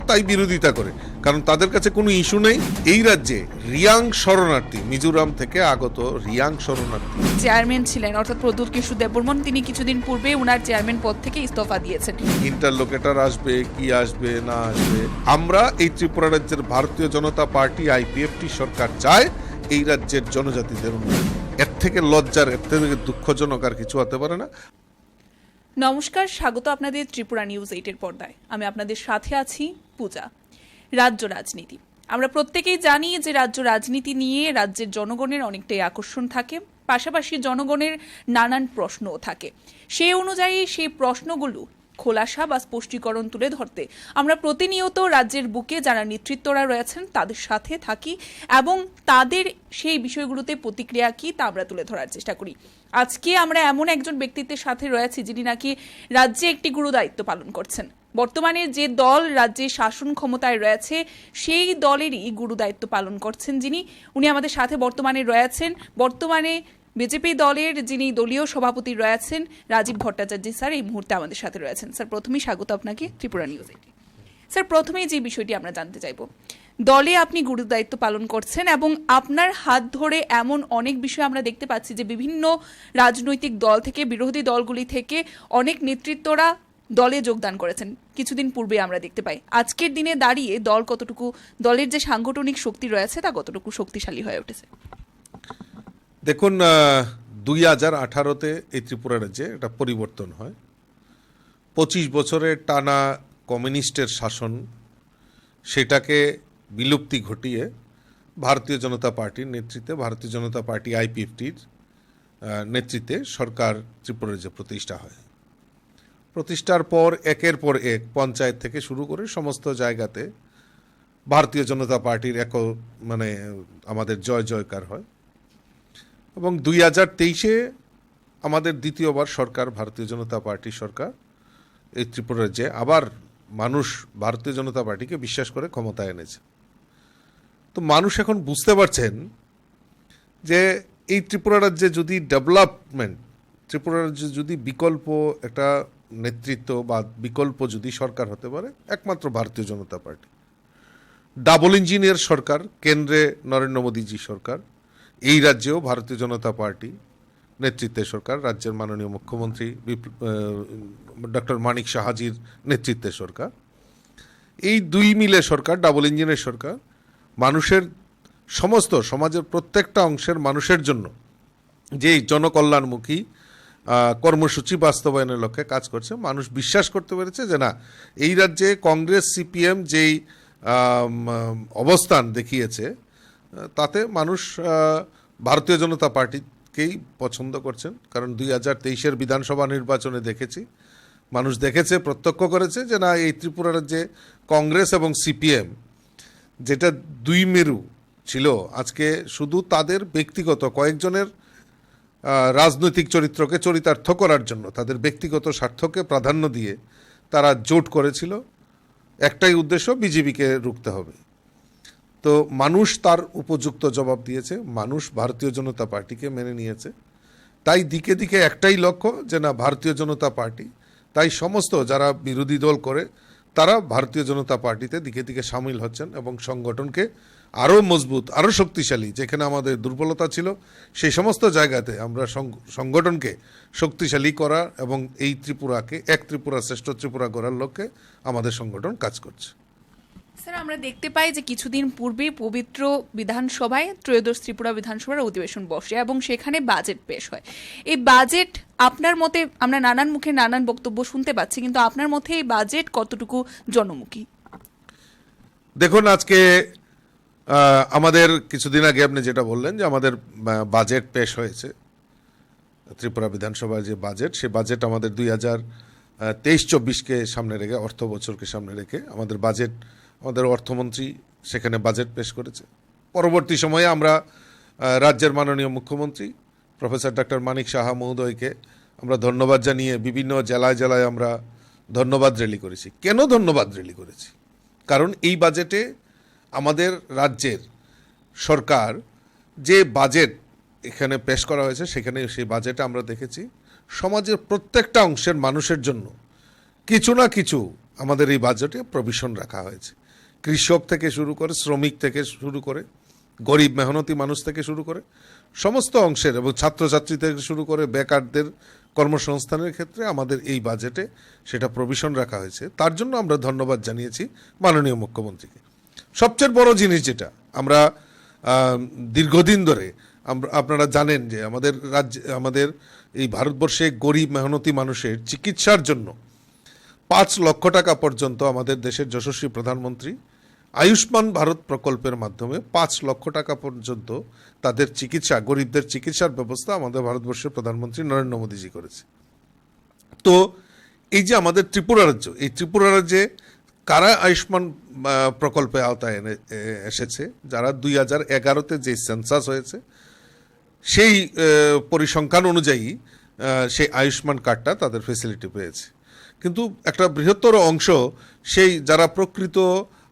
তাই বিরোধিতা করে, কারণ তাদের কাছে কোনো ইস্যু নেই। এই রাজ্যে রিয়াং শরণার্থী, মিজোরাম থেকে আগত রিয়াং শরণার্থী চেয়ারম্যান ছিলেন অর্থাৎ প্রদ্যুৎ কিশোর দেববর্মন, তিনি কিছুদিন পূর্বে ওনার চেয়ারম্যান পদ থেকে ইস্তফা দিয়েছেন। ইন্টারলোকেটার আসবে কি আসবে না আসবে, আমরা এই ত্রিপুরা রাজ্যের ভারতীয় জনতা পার্টি আইপিএফটি সরকার চায় এই রাজ্যের জনজাতিদের উন্নয়ন। এর থেকে লজ্জার, এর থেকে দুঃখজনক আর কিছু হতে পারে না। নমস্কার, স্বাগত আপনাদের ত্রিপুরা নিউজ 8-এর পর্দায়। আমি আপনাদের সাথে আছি পূজা। রাজ্য রাজনীতি, আমরা প্রত্যেকেই জানি যে রাজ্য রাজনীতি নিয়ে রাজ্যের জনগণের অনেকটাই আকর্ষণ থাকে, পাশাপাশি জনগণের নানান প্রশ্নও থাকে। সেই অনুযায়ী সেই প্রশ্নগুলো খোলাসা বা স্পষ্টীকরণ তুলে ধরতে আমরা প্রতিনিয়ত রাজ্যের বুকে যারা নেতৃত্বরা রয়েছেন তাদের সাথে থাকি এবং তাদের সেই বিষয়গুলোতে প্রতিক্রিয়া কি তা আমরা তুলে ধরার চেষ্টা করি। আজকে আমরা এমন একজন ব্যক্তিত্বের সাথে রয়েছি যিনি নাকি রাজ্যে একটি গুরু দায়িত্ব পালন করছেন। বর্তমানে যে দল রাজ্যে শাসন ক্ষমতায় রয়েছে সেই দলেরই গুরু দায়িত্ব পালন করছেন যিনি, উনি আমাদের সাথে বর্তমানে রয়েছেন। বর্তমানে বিজেপি দলের যিনি দলীয় সভাপতি রয়েছেন রাজীব ভট্টাচার্য স্যার এই মুহূর্তে আমাদের সাথে রয়েছেন। স্যার, প্রথমেই স্বাগত আপনাকে ত্রিপুরা নিউজ 8। স্যার, প্রথমেই যে বিষয়টি আমরা জানতে চাইব, দলে আপনি গুরু দায়িত্ব পালন করছেন এবং আপনার হাত ধরে এমন অনেক বিষয় আমরা দেখতে পাচ্ছি যে বিভিন্ন রাজনৈতিক দল থেকে, বিরোধী দলগুলি থেকে অনেক নেতৃত্বরা দলে যোগদান করেছেন। কিছুদিন পূর্বে আমরা দেখতে পাই। আজকের দিনে দাঁড়িয়ে দল কতটুকু, দলের যে সাংগঠনিক শক্তি রয়েছে তা কতটুকু শক্তিশালী হয়ে উঠেছে? দেখুন, 2018-তে এই ত্রিপুরা রাজ্যে একটা পরিবর্তন হয়। 25 বছরের টানা কমিউনিস্টের শাসন, সেটাকে বিলুপ্তি ঘটিয়ে ভারতীয় জনতা পার্টির নেতৃত্বে, ভারতীয় জনতা পার্টি আইপিএফটির নেতৃত্বে সরকার ত্রিপুরা রাজ্যে প্রতিষ্ঠা হয়। প্রতিষ্ঠার পর একের পর এক পঞ্চায়েত থেকে শুরু করে সমস্ত জায়গাতে ভারতীয় জনতা পার্টির আমাদের জয় জয়কার হয় এবং 2023-এ আমাদের দ্বিতীয়বার সরকার, ভারতীয় জনতা পার্টি সরকার এই ত্রিপুরা রাজ্যে আবার মানুষ ভারতীয় জনতা পার্টিকে বিশ্বাস করে ক্ষমতায় এনেছে। তো মানুষ এখন বুঝতে পারছেন যে এই ত্রিপুরা রাজ্যে যদি ডেভেলপমেন্ট, ত্রিপুরা রাজ্যে যদি বিকল্প একটা নেতৃত্ব বা বিকল্প যদি সরকার হতে পারে, একমাত্র ভারতীয় জনতা পার্টি। ডাবল ইঞ্জিনের সরকার, কেন্দ্রে নরেন্দ্র মোদীজি সরকার, এই রাজ্যেও ভারতীয় জনতা পার্টি নেতৃত্বের সরকার, রাজ্যের মাননীয় মুখ্যমন্ত্রী ডক্টর মানিক সাহাজির নেতৃত্বের সরকার। এই দুই মিলে সরকার, ডাবল ইঞ্জিনের সরকার, মানুষের সমস্ত সমাজের প্রত্যেকটা অংশের মানুষের জন্য যেই জনকল্যাণমুখী কর্মসূচি বাস্তবায়নের লক্ষ্যে কাজ করছে। মানুষ বিশ্বাস করতে পেরেছে যে না, এই রাজ্যে কংগ্রেস সিপিএম যেই অবস্থান দেখিয়েছে তাতে মানুষ ভারতীয় জনতা পার্টিকেই পছন্দ করছেন। কারণ 2023-এর বিধানসভা নির্বাচনে দেখেছি, মানুষ দেখেছে, প্রত্যক্ষ করেছে যে না, এই ত্রিপুরা রাজ্যে কংগ্রেস এবং সিপিএম যেটা দুই মেরু ছিল, আজকে শুধু তাদের ব্যক্তিগত কয়েকজনের রাজনৈতিক চরিত্রকে চরিতার্থ করার জন্য, তাদের ব্যক্তিগত স্বার্থকে প্রাধান্য দিয়ে তারা জোট করেছিল। একটাই উদ্দেশ্য, বিজেপিকে রুখতে হবে। তো মানুষ তার উপযুক্ত জবাব দিয়েছে, মানুষ ভারতীয় জনতা পার্টিকে মেনে নিয়েছে। তাই দিকে দিকে একটাই লক্ষ্য যে না, ভারতীয় জনতা পার্টি, তাই সমস্ত যারা বিরোধী দল করে তারা ভারতীয় জনতা পার্টিতে দিকে দিকে সামিল হচ্ছেন এবং সংগঠনকে আরও মজবুত, আরও শক্তিশালী, যেখানে আমাদের দুর্বলতা ছিল সেই সমস্ত জায়গাতে আমরা সংগঠনকে শক্তিশালী করা এবং এই ত্রিপুরাকে এক ত্রিপুরা শ্রেষ্ঠ ত্রিপুরা গড়ার লক্ষ্যে আমাদের সংগঠন কাজ করছে। স্যার, আমরা দেখতে পাই যে কিছুদিন পূর্বে পবিত্র বিধানসভায় ত্রয়োদশ ত্রিপুরা বিধানসভার অধিবেশন বসে এবং সেখানে বাজেট পেশ হয়। এই বাজেট আপনার মতে, আমরা নানান মুখে নানান বক্তব্য শুনতে পাচ্ছি, কিন্তু আপনার মতে এই বাজেট কতটুকু জনমুখী? দেখুন, আজকে আমাদের কিছুদিন আগে আপনি যেটা বললেন যে আমাদের বাজেট পেশ হয়েছে, ত্রিপুরা বিধানসভার যে বাজেট, সে বাজেট আমাদের 2023-24-কে সামনে রেখে, অর্থ বছরকে সামনে রেখে আমাদের বাজেট, আমাদের অর্থমন্ত্রী সেখানে বাজেট পেশ করেছে। পরবর্তী সময়ে আমরা রাজ্যের মাননীয় মুখ্যমন্ত্রী প্রফেসর ডক্টর মানিক সাহা মহোদয়কে আমরা ধন্যবাদ জানিয়ে বিভিন্ন জেলায় জেলায় আমরা ধন্যবাদ র্যালি করেছি। কেন ধন্যবাদ র্যালি করেছি? কারণ এই বাজেটে আমাদের রাজ্যের সরকার যে বাজেট এখানে পেশ করা হয়েছে, সেখানে সেই বাজেটে আমরা দেখেছি সমাজের প্রত্যেকটা অংশের মানুষের জন্য কিছু না কিছু আমাদের এই বাজেটে প্রভিশন রাখা হয়েছে। কৃষক থেকে শুরু করে, শ্রমিক থেকে শুরু করে, গরিব মেহনতি মানুষ থেকে শুরু করে সমস্ত অংশের, এবং ছাত্রছাত্রী থেকে শুরু করে বেকারদের কর্মসংস্থানের ক্ষেত্রে আমাদের এই বাজেটে সেটা প্রভিশন রাখা হয়েছে। তার জন্য আমরা ধন্যবাদ জানিয়েছি মাননীয় মুখ্যমন্ত্রীকে। সবচেয়ে বড় জিনিস যেটা আমরা দীর্ঘদিন ধরে আপনারা জানেন যে আমাদের এই ভারতবর্ষে গরিব মেহনতি মানুষের চিকিৎসার জন্য 5 লক্ষ টাকা পর্যন্ত আমাদের দেশের যশস্বী প্রধানমন্ত্রী আয়ুষ্মান ভারত প্রকল্পের মাধ্যমে 5 লক্ষ টাকা পর্যন্ত তাদের চিকিৎসা, গরিবদের চিকিৎসার ব্যবস্থা আমাদের ভারতবর্ষের প্রধানমন্ত্রী নরেন্দ্র মোদীজি করেছে। তো এই যে আমাদের ত্রিপুরা রাজ্য, এই ত্রিপুরা রাজ্যে কারা আয়ুষ্মান প্রকল্পে আওতায় এসেছে, যারা 2011-তে যে সেন্সাস হয়েছে সেই পরিসংখ্যান অনুযায়ী সেই আয়ুষ্মান কার্ডটা তাদের ফেসিলিটি পেয়েছে। কিন্তু একটা বৃহত্তর অংশ সেই যারা প্রকৃত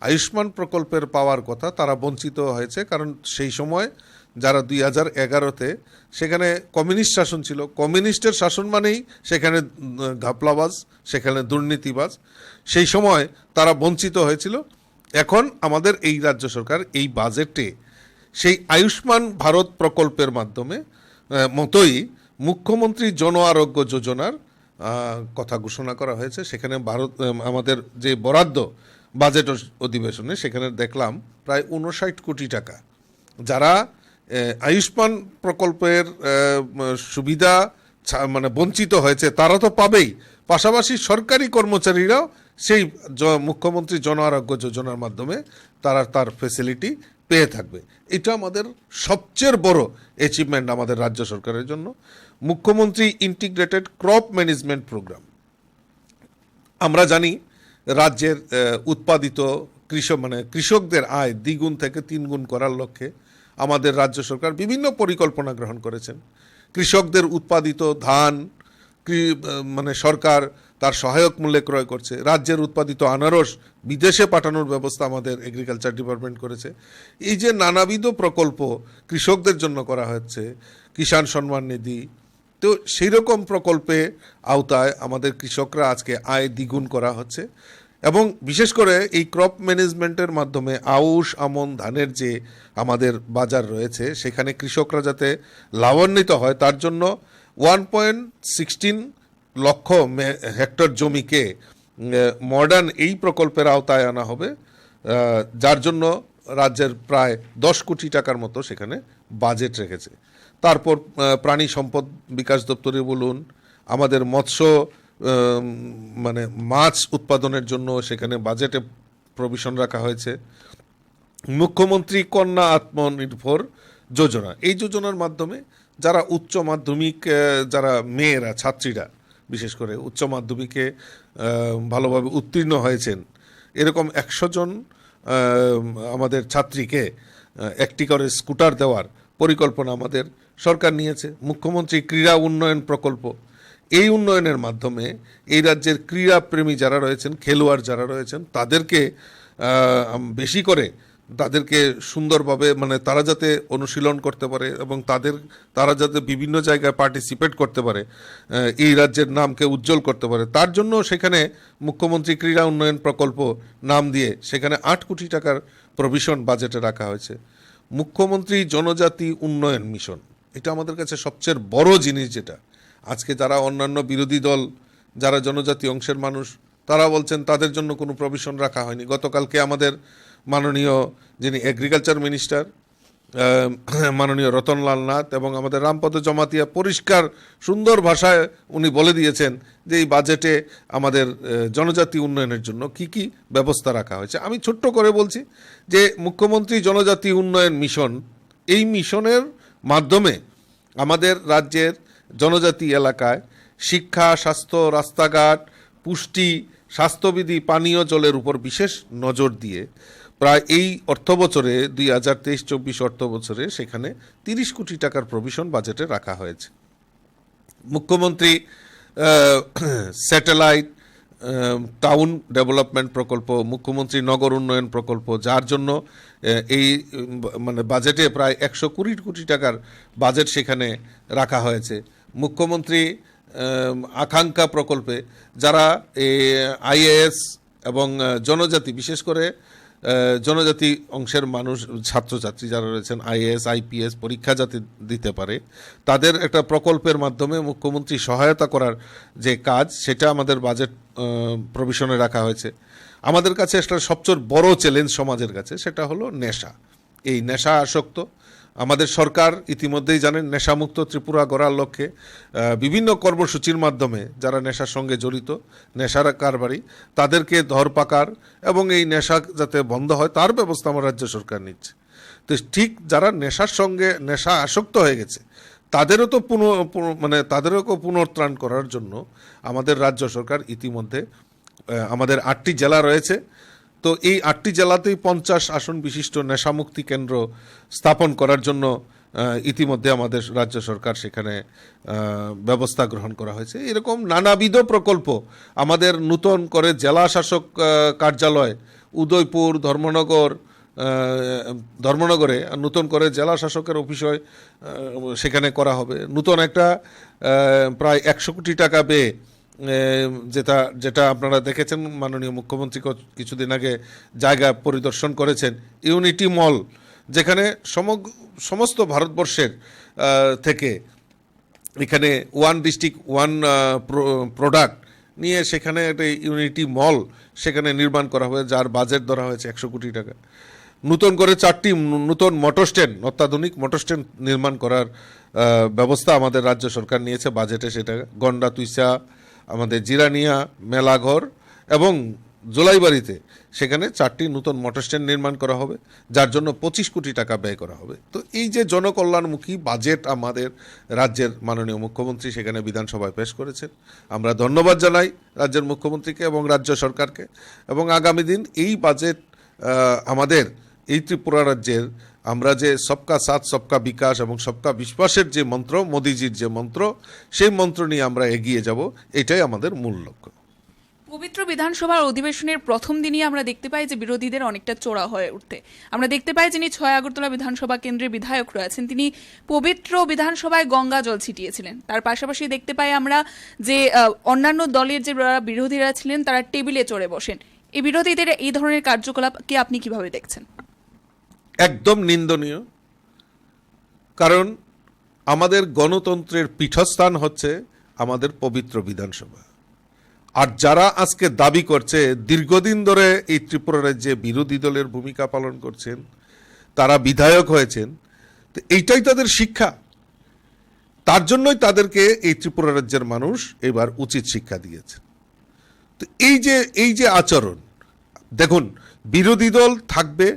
আয়ুষ্মান প্রকল্পের পাওয়ার কথা তারা বঞ্চিত হয়েছে, কারণ সেই সময় যারা 2011-তে সেখানে কমিউনিস্ট শাসন ছিল, কমিউনিস্টের শাসন মানেই সেখানে ঘাপলাবাজ, সেখানে দুর্নীতিবাজ, সেই সময় তারা বঞ্চিত হয়েছিল। এখন আমাদের এই রাজ্য সরকার এই বাজেটে সেই আয়ুষ্মান ভারত প্রকল্পের মাধ্যমে মতোই মুখ্যমন্ত্রী জন আরোগ্য যোজনার কথা ঘোষণা করা হয়েছে। সেখানে আমাদের যে বরাদ্দ বাজেট অধিবেশনে সেখানে দেখলাম প্রায় 59 কোটি টাকা যারা আয়ুষ্মান প্রকল্পের সুবিধা মানে বঞ্চিত হয়েছে তারা তো পাবেই, পাশাপাশি সরকারি কর্মচারীরাও সেই মুখ্যমন্ত্রী জন আরোগ্য যোজনার মাধ্যমে তার ফেসিলিটি পেয়ে থাকবে। এটা আমাদের সবচেয়ে বড় অ্যাচিভমেন্ট আমাদের রাজ্য সরকারের জন্য। মুখ্যমন্ত্রী ইন্টিগ্রেটেড ক্রপ ম্যানেজমেন্ট প্রোগ্রাম, আমরা জানি রাজ্যের উৎপাদিত কৃষকদের আয় দ্বিগুণ থেকে 3 গুণ করার লক্ষ্যে আমাদের রাজ্য সরকার বিভিন্ন পরিকল্পনা গ্রহণ করেছেন। কৃষকদের উৎপাদিত ধান সরকার তার সহায়ক মূল্যে ক্রয় করছে। রাজ্যের উৎপাদিত আনারস বিদেশে পাঠানোর ব্যবস্থা আমাদের এগ্রিকালচার ডিপার্টমেন্ট করেছে। এই যে নানাবিধ প্রকল্প কৃষকদের জন্য করা হচ্ছে, কিষাণ সম্মান নিধি, তো সেই রকম প্রকল্পে আওতায় আমাদের কৃষকরা আজকে আয় দ্বিগুণ করা হচ্ছে। এবং বিশেষ করে এই ক্রপ ম্যানেজমেন্টের মাধ্যমে আউশ, আমন, ধানের যে আমাদের বাজার রয়েছে সেখানে কৃষকরা যাতে লাভান্বিত হয় তার জন্য 1.16 লক্ষ হেক্টর জমিকে মডার্ন এই প্রকল্পের আওতায় আনা হবে, যার জন্য রাজ্যের প্রায় 10 কোটি টাকার মতো সেখানে বাজেট রেখেছে। তারপর প্রাণী সম্পদ বিকাশ দপ্তরে বলুন, আমাদের মৎস্য মাছ উৎপাদনের জন্য সেখানে বাজেটে প্রভিশন রাখা হয়েছে। মুখ্যমন্ত্রী কন্যা আত্মনির্ভর যোজনা, এই যোজনার মাধ্যমে যারা উচ্চ মাধ্যমিক, যারা মেয়েরা, ছাত্রীরা বিশেষ করে উচ্চ মাধ্যমিকে ভালোভাবে উত্তীর্ণ হয়েছেন, এরকম 100 জন আমাদের ছাত্রীকে একটি করে স্কুটার দেওয়ার পরিকল্পনা আমাদের সরকার নিয়েছে। মুখ্যমন্ত্রী ক্রীড়া উন্নয়ন প্রকল্প, এই উন্নয়নের মাধ্যমে এই রাজ্যের ক্রীড়াপ্রেমী যারা রয়েছেন, খেলোয়াড় যারা রয়েছেন, তাদেরকে বেশি করে তাদেরকে সুন্দরভাবে তারা যাতে অনুশীলন করতে পারে এবং তারা যাতে বিভিন্ন জায়গায় পার্টিসিপেট করতে পারে, এই রাজ্যের নামকে উজ্জ্বল করতে পারে, তার জন্য সেখানে মুখ্যমন্ত্রী ক্রীড়া উন্নয়ন প্রকল্প নাম দিয়ে সেখানে 8 কোটি টাকার প্রভিশন বাজেটে রাখা হয়েছে। মুখ্যমন্ত্রী জনজাতি উন্নয়ন মিশন, এটা আমাদের কাছে সবচেয়ে বড় জিনিস। যেটা আজকে যারা অন্যান্য বিরোধী দল, যারা জনজাতি অংশের মানুষ, তারা বলছেন তাদের জন্য কোনো প্রভিশন রাখা হয়নি। গতকালকে আমাদের মাননীয় যিনি এগ্রিকালচার মিনিস্টার মাননীয় রতনলাল নাথ এবং আমাদের রামপদ জমাতিয়া পরিষ্কার সুন্দর ভাষায় উনি বলে দিয়েছেন যে এই বাজেটে আমাদের জনজাতি উন্নয়নের জন্য কি কি ব্যবস্থা রাখা হয়েছে। আমি ছোট্ট করে বলছি যে মুখ্যমন্ত্রী জনজাতি উন্নয়ন মিশন, এই মিশনের মাধ্যমে আমাদের রাজ্যের জনজাতি এলাকায় শিক্ষা, স্বাস্থ্য, রাস্তাঘাট, পুষ্টি, স্বাস্থ্যবিধি, পানীয় জলের উপর বিশেষ নজর দিয়ে প্রায় এই অর্থ বছরে 2023-24 অর্থ বছরে সেখানে 30 কোটি টাকার প্রভিশন বাজেটে রাখা হয়েছে। মুখ্যমন্ত্রী স্যাটেলাইট টাউন ডেভেলপমেন্ট প্রকল্প, মুখ্যমন্ত্রী নগর উন্নয়ন প্রকল্প, যার জন্য এই বাজেটে প্রায় 120 কোটি টাকার বাজেট সেখানে রাখা হয়েছে। মুখ্যমন্ত্রী আকাঙ্ক্ষা প্রকল্পে যারা IAS এবং জনজাতি, বিশেষ করে জনজাতি অংশের মানুষ, ছাত্রছাত্রী যারা রয়েছেন, আইএএস আইপিএস পরীক্ষা যাতে দিতে পারে, তাদের একটা প্রকল্পের মাধ্যমে মুখ্যমন্ত্রী সহায়তা করার যে কাজ, সেটা আমাদের বাজেট প্রভিশনে রাখা হয়েছে। আমাদের কাছে একটা সবচেয়ে বড় চ্যালেঞ্জ সমাজের কাছে, সেটা হলো নেশা। এই নেশা আসক্ত, আমাদের সরকার ইতিমধ্যেই জানেন নেশামুক্ত ত্রিপুরা গড়ার লক্ষ্যে বিভিন্ন কর্মসূচির মাধ্যমে যারা নেশার সঙ্গে জড়িত, নেশার কারবারি, তাদেরকে ধরপাকড় এবং এই নেশা যাতে বন্ধ হয় তার ব্যবস্থা আমার রাজ্য সরকার নিচ্ছে। তো ঠিক যারা নেশার সঙ্গে নেশা আসক্ত হয়ে গেছে তাদেরও তো তাদেরও পুনরুত্থান করার জন্য আমাদের রাজ্য সরকার ইতিমধ্যে আমাদের 8টি জেলা রয়েছে, তো এই 8টি জেলাতেই 50 আসন বিশিষ্ট নেশামুক্তি কেন্দ্র স্থাপন করার জন্য ইতিমধ্যে আমাদের রাজ্য সরকার সেখানে ব্যবস্থা গ্রহণ করা হয়েছে। এরকম নানাবিধ প্রকল্প আমাদের নতুন করে জেলা শাসক কার্যালয় উদয়পুর, ধর্মনগরে নতুন করে জেলা শাসকের অফিস সেখানে করা হবে। নতুন একটা প্রায় 100 কোটি টাকা ব্যয়ে, যেটা আপনারা দেখেছেন, মাননীয় মুখ্যমন্ত্রী কিছুদিন আগে জায়গা পরিদর্শন করেছেন, ইউনিটি মল, যেখানে সমস্ত ভারতবর্ষের থেকে এখানে ওয়ান ডিস্ট্রিক্ট ওয়ান প্রোডাক্ট নিয়ে সেখানে একটা ইউনিটি মল সেখানে নির্মাণ করা হবে, যার বাজেট ধরা হয়েছে 100 কোটি টাকা। নতুন করে 4টি নতুন মোটর স্ট্যান্ড, অত্যাধুনিক মোটর স্ট্যান্ড নির্মাণ করার ব্যবস্থা আমাদের রাজ্য সরকার নিয়েছে বাজেটে। সেটা গন্ডা তুইসা, আমাদের জিরানিয়া, মেলাঘর এবং জোলাইবাড়িতে সেখানে 4টি নতুন মোটর স্ট্যান্ড নির্মাণ করা হবে, যার জন্য 25 কোটি টাকা ব্যয় করা হবে। তো এই যে জনকল্যাণমুখী বাজেট আমাদের রাজ্যের মাননীয় মুখ্যমন্ত্রী সেখানে বিধানসভায় পেশ করেছেন, আমরা ধন্যবাদ জানাই রাজ্যের মুখ্যমন্ত্রীকে এবং রাজ্য সরকারকে। এবং আগামী দিন এই বাজেট আমাদের এই ত্রিপুরা রাজ্যের, আমরা যে সবকা সাথ সবকা বিকাশ এবং সবকা বিশ্বাসের যে মন্ত্র, মোদিজির যে মন্ত্র, সেই মন্ত্র নিয়ে আমরা এগিয়ে যাব, এটাই আমাদের মূল লক্ষ্য। পবিত্র বিধানসভার অধিবেশনের প্রথম দিনই আমরা দেখতে পাই যে বিরোধীদের অনেকটা চোরা হয়ে উঠতে আমরা দেখতে পাই। যিনি 6 আগরতলা বিধানসভা কেন্দ্রের বিধায়ক রয়েছেন, তিনি পবিত্র বিধানসভায় গঙ্গা জল ছিটিয়েছিলেন। তার পাশাপাশি দেখতে পাই আমরা যে অন্যান্য দলের যে বিরোধীরা ছিলেন তারা টেবিলে চড়ে বসেন। এই বিরোধীদের এই ধরনের কার্যকলাপকে আপনি কিভাবে দেখছেন? একদম নিন্দনীয়, কারণ আমাদের গণতন্ত্রের পীঠস্থান হচ্ছে আমাদের পবিত্র বিধানসভা। আর যারা আজকে দাবি করছে দীর্ঘদিন ধরে এই ত্রিপুরা রাজ্যে বিরোধী দলের ভূমিকা পালন করছেন, তারা বিধায়ক হয়েছেন, তো এইটাই তাদের শিক্ষা। তার জন্যই তাদেরকে এই ত্রিপুরা রাজ্যের মানুষ এবার উচিত শিক্ষা দিয়েছে। তো এই যে আচরণ, দেখুন, বিরোধী দল থাকবে,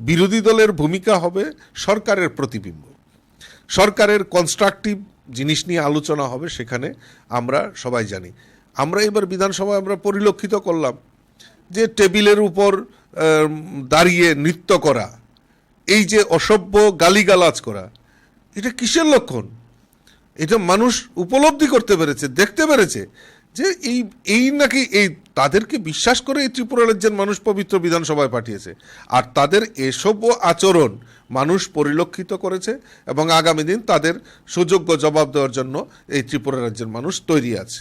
বিরোধী দলের ভূমিকা হবে সরকারের প্রতিবিম্ব, সরকারের কনস্ট্রাকটিভ জিনিস নিয়ে আলোচনা হবে সেখানে। আমরা সবাই জানি, আমরা এবার বিধানসভায় আমরা পরিলক্ষিত করলাম যে টেবিলের উপর দাঁড়িয়ে নৃত্য করা, এই যে অসভ্য গালিগালাজ করা, এটা কিসের লক্ষণ? এটা মানুষ উপলব্ধি করতে পেরেছে, দেখতে পেরেছে যে এই নাকি এই তাদেরকে বিশ্বাস করে এই ত্রিপুরা রাজ্যের মানুষ পবিত্র বিধানসভায় পাঠিয়েছে। আর তাদের এসব আচরণ মানুষ পরিলক্ষিত করেছে এবং আগামী দিন তাদের সুযোগ্য জবাব দেওয়ার জন্য এই ত্রিপুরা রাজ্যের মানুষ তৈরি আছে।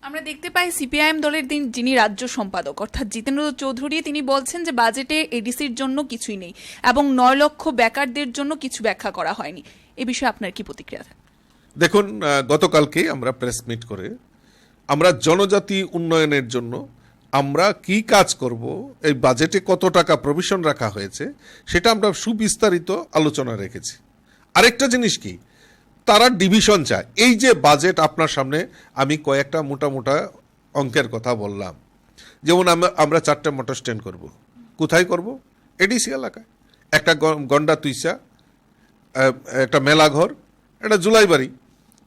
আমরা দেখতে পাই সিপিআইএম দলের যিনি রাজ্য সম্পাদক অর্থাৎ জিতেন্দ্র চৌধুরী, তিনি বলছেন যে বাজেটে এডিসির জন্য কিছুই নেই এবং 9 লক্ষ বেকারদের জন্য কিছু ব্যাখ্যা করা হয়নি। এ বিষয়ে আপনার কি প্রতিক্রিয়া থাকে? দেখুন, গতকালকে আমরা প্রেস মিট করে আমরা জনজাতি উন্নয়নের জন্য আমরা কি কাজ করব, এই বাজেটে কত টাকা প্রভিশন রাখা হয়েছে, সেটা আমরা সুবিস্তারিত আলোচনা রেখেছি। আরেকটা জিনিস কি, তারা ডিভিশন চায়। এই যে বাজেট আপনার সামনে আমি কয়েকটা মোটা অঙ্কের কথা বললাম, যেমন আমরা 4টে মোটর স্ট্যান্ড করব। কোথায় করব? এডিসি এলাকায়, একটা গন্ডা তুইসা, একটা মেলাঘর, একটা জুলাইবাড়ি।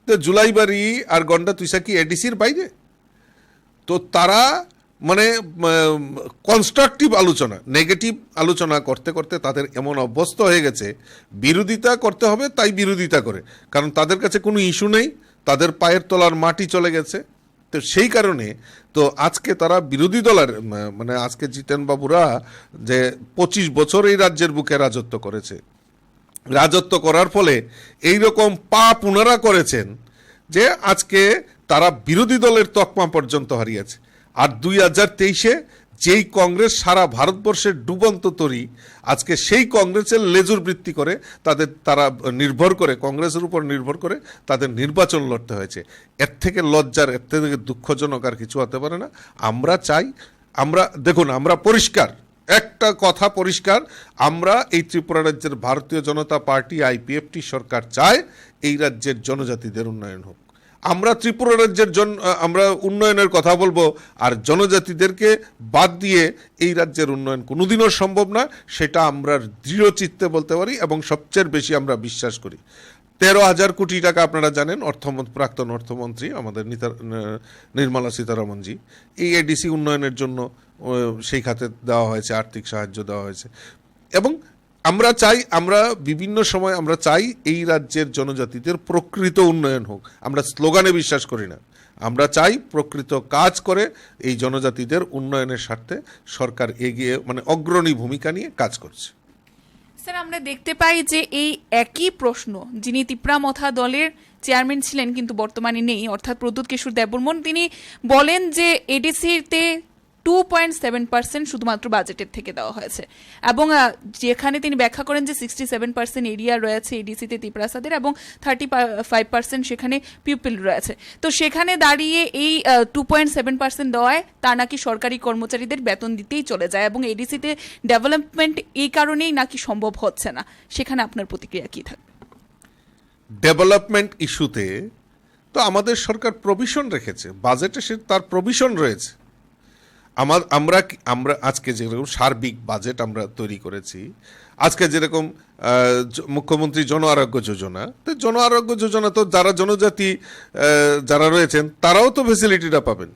তো জুলাইবাড়ি আর গন্ডা তুইসা কি এডিসির বাইরে? তো তারা মানে কনস্ট্রাকটিভ আলোচনা, নেগেটিভ আলোচনা করতে করতে তাদের এমন অভ্যস্ত হয়ে গেছে, বিরোধিতা করতে হবে তাই বিরোধিতা করে, কারণ তাদের কাছে কোনো ইস্যু নেই, তাদের পায়ের তলার মাটি চলে গেছে। তো সেই কারণে তো আজকে তারা বিরোধী দলের মানে আজকে জিতেন বাবুরা যে 25 বছর এই রাজ্যের বুকে রাজত্ব করেছে, রাজত্ব করার ফলে এই রকম পাপ ওনারা করেছেন যে আজকে তারা বিরোধী দলের তকমা পর্যন্ত হারিয়েছে। আর 2023-এ যেই কংগ্রেস সারা ভারতবর্ষের ডুবন্ত তরি, আজকে সেই কংগ্রেসের লেজুর বৃত্তি করে তারা নির্ভর করে, কংগ্রেসের উপর নির্ভর করে তাদের নির্বাচন লড়তে হয়েছে। এর থেকে লজ্জার, এর থেকে দুঃখজনক আর কিছু হতে পারে না। আমরা চাই, দেখুন, আমরা পরিষ্কার, একটা কথা পরিষ্কার, আমরা এই ত্রিপুরা রাজ্যের ভারতীয় জনতা পার্টি আইপিএফটি সরকার চায় এই রাজ্যের জনজাতিদের উন্নয়ন হোক। আমরা ত্রিপুরা রাজ্যের আমরা উন্নয়নের কথা বলবো, আর জনজাতিদেরকে বাদ দিয়ে এই রাজ্যের উন্নয়ন কোনোদিনও সম্ভব না, সেটা আমরা দৃঢ় চিত্তে বলতে পারি এবং সবচেয়ে বেশি আমরা বিশ্বাস করি। 13,000 কোটি টাকা আপনারা জানেন প্রাক্তন অর্থমন্ত্রী আমাদের নির্মলা সীতারামনজি এই এডিসি উন্নয়নের জন্য সেই খাতে দেওয়া হয়েছে, আর্থিক সাহায্য দেওয়া হয়েছে। এবং আমরা বিভিন্ন সময় আমরা চাই এই রাজ্যের জনজাতিদের প্রকৃত উন্নয়ন হোক। আমরা স্লোগানে বিশ্বাস করি না, আমরা চাই প্রকৃত কাজ করে এই জনজাতিদের উন্নয়নের স্বার্থে সরকার এগিয়ে, মানে অগ্রণী ভূমিকা নিয়ে কাজ করছে। স্যার, আমরা দেখতে পাই যে এই একই প্রশ্ন যিনি তিপ্রামথা দলের চেয়ারম্যান ছিলেন কিন্তু বর্তমানে নেই, অর্থাৎ প্রদ্যুৎ কিশোর দেববর্মন, তিনি বলেন যে এডিসিতে 2.7% শুধুমাত্র বাজেটের থেকে দেওয়া হয়েছে, এবং যেখানে তিনি ব্যাখ্যা করেন যে 67% এরিয়া রয়েছে এডিসিতে তিপ্রাসাদের এবং 35% সেখানে পিপল রয়েছে। তো সেখানে দাঁড়িয়ে এই 2.7% দেওয়ায় তা নাকি সরকারি কর্মচারীদের বেতন দিতেই চলে যায় এবং এডিসিতে ডেভেলপমেন্ট এই কারণেই নাকি সম্ভব হচ্ছে না। সেখানে আপনার প্রতিক্রিয়া কি থাকবে? ডেভেলপমেন্ট ইস্যুতে তো আমাদের সরকার প্রভিশন রেখেছে, বাজেটে তার প্রভিশন রয়েছে। আমরা আজকে যেরকম সার্বিক বাজেট আমরা তৈরি করেছি, আজকে যেরকম মুখ্যমন্ত্রী জন আরোগ্য যোজনা, তো জন আরোগ্য যোজনা তো যারা জনজাতি যারা রয়েছেন তারাও তো ফেসিলিটিটা পাবেন।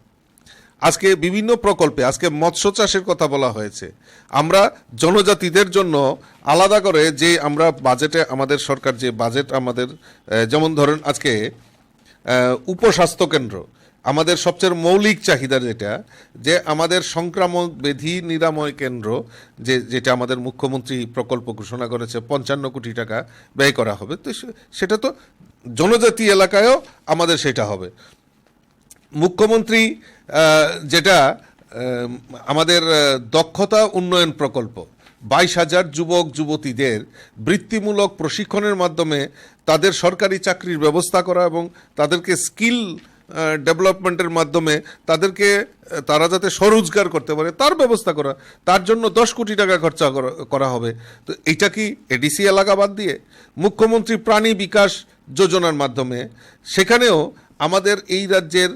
আজকে বিভিন্ন প্রকল্পে, আজকে মৎস্য চাষের কথা বলা হয়েছে, আমরা জনজাতিদের জন্য আলাদা করে যে আমরা বাজেটে আমাদের সরকার যে বাজেট আমাদের, যেমন ধরেন আজকে উপস্বাস্থ্য কেন্দ্র, আমাদের সবচেয়ে মৌলিক চাহিদা যেটা, যে আমাদের সংক্রামক ব্যাধি নিরাময় কেন্দ্র, যেটা আমাদের মুখ্যমন্ত্রী প্রকল্প ঘোষণা করেছে 55 কোটি টাকা ব্যয় করা হবে, তো সেটা তো জনজাতি এলাকায়ও আমাদের সেটা হবে। মুখ্যমন্ত্রী যেটা আমাদের দক্ষতা উন্নয়ন প্রকল্প, 22,000 যুবক যুবতীদের বৃত্তিমূলক প্রশিক্ষণের মাধ্যমে তাদের সরকারি চাকরির ব্যবস্থা করা এবং তাদেরকে স্কিল ডেভেলপমেন্টের মাধ্যমে তারা যাতে স্বরোজগার করতে পারে তার ব্যবস্থা করা, তার জন্য 10 কোটি টাকা খরচা করা হবে। তো এইটা কি এডিসি এলাকা বাদ দিয়ে? মুখ্যমন্ত্রী প্রাণী বিকাশ যোজনার মাধ্যমে সেখানেও আমাদের এই রাজ্যের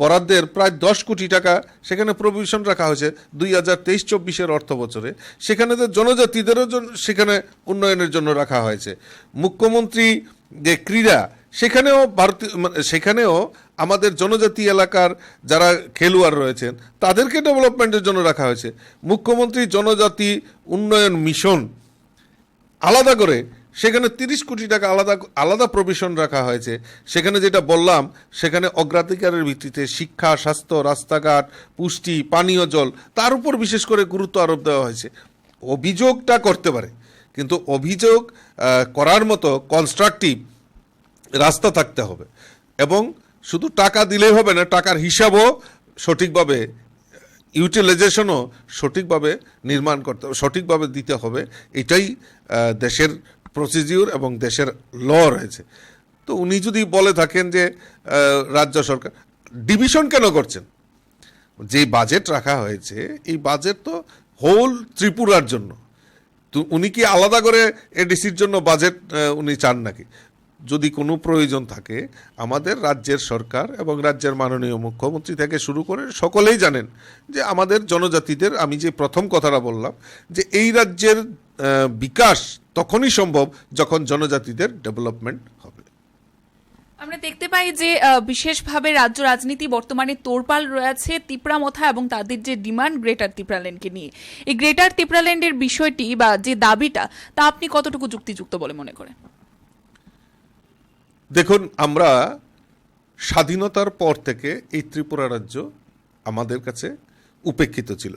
বরাদ্দের প্রায় 10 কোটি টাকা সেখানে প্রভিশন রাখা হয়েছে 2023-24 অর্থ বছরে, সেখানে তো জনজাতিদেরও সেখানে উন্নয়নের জন্য রাখা হয়েছে। মুখ্যমন্ত্রী যে ক্রীড়া, সেখানেও আমাদের জনজাতি এলাকার যারা খেলোয়াড় রয়েছেন তাদেরকে ডেভেলপমেন্টের জন্য রাখা হয়েছে। মুখ্যমন্ত্রী জনজাতি উন্নয়ন মিশন আলাদা করে সেখানে 30 কোটি টাকা আলাদা প্রভিশন রাখা হয়েছে। সেখানে যেটা বললাম, সেখানে অগ্রাধিকারের ভিত্তিতে শিক্ষা, স্বাস্থ্য, রাস্তাঘাট, পুষ্টি, পানীয় জল, তার উপর বিশেষ করে গুরুত্ব আরোপ দেওয়া হয়েছে। অভিযোগটা করতে পারে, কিন্তু অভিযোগ করার মতো কনস্ট্রাকটিভ রাস্তা থাকতে হবে, এবং শুধু টাকা দিলেই হবে না, টাকার হিসাবও সঠিকভাবে, ইউটিলাইজেশনও সঠিকভাবে নির্মাণ করতে, সঠিকভাবে দিতে হবে। এটাই দেশের প্রসিডিউর এবং দেশের ল রয়েছে। তো উনি যদি বলে থাকেন যে রাজ্য সরকার ডিভিশন কেন করছেন, যে বাজেট রাখা হয়েছে এই বাজেট তো হোল ত্রিপুরার জন্য, তো উনি কি আলাদা করে এডিসির জন্য বাজেট উনি চান নাকি? যদি কোনো প্রয়োজন থাকে, আমাদের রাজ্যের সরকার এবং রাজ্যের মাননীয় মুখ্যমন্ত্রী থেকে শুরু করে সকলেই জানেন যে আমাদের জনজাতিদের, আমি যে প্রথম কথাটা বললাম, যে এই রাজ্যের বিকাশ তখনই সম্ভব যখন জনজাতিদের ডেভেলপমেন্ট হবে। আমরা দেখতে পাই যে বিশেষভাবে রাজ্য রাজনীতি বর্তমানে তোড়পাল রয়েছে তিপ্রামথা এবং তাদের যে ডিমান্ড গ্রেটার তিপ্রাল্যান্ডকে নিয়ে। এই গ্রেটার তিপ্রাল্যান্ডের বিষয়টি বা যে দাবিটা, তা আপনি কতটুকু যুক্তিযুক্ত বলে মনে করেন? দেখুন, আমরা স্বাধীনতার পর থেকে এই ত্রিপুরা রাজ্য আমাদের কাছে উপেক্ষিত ছিল।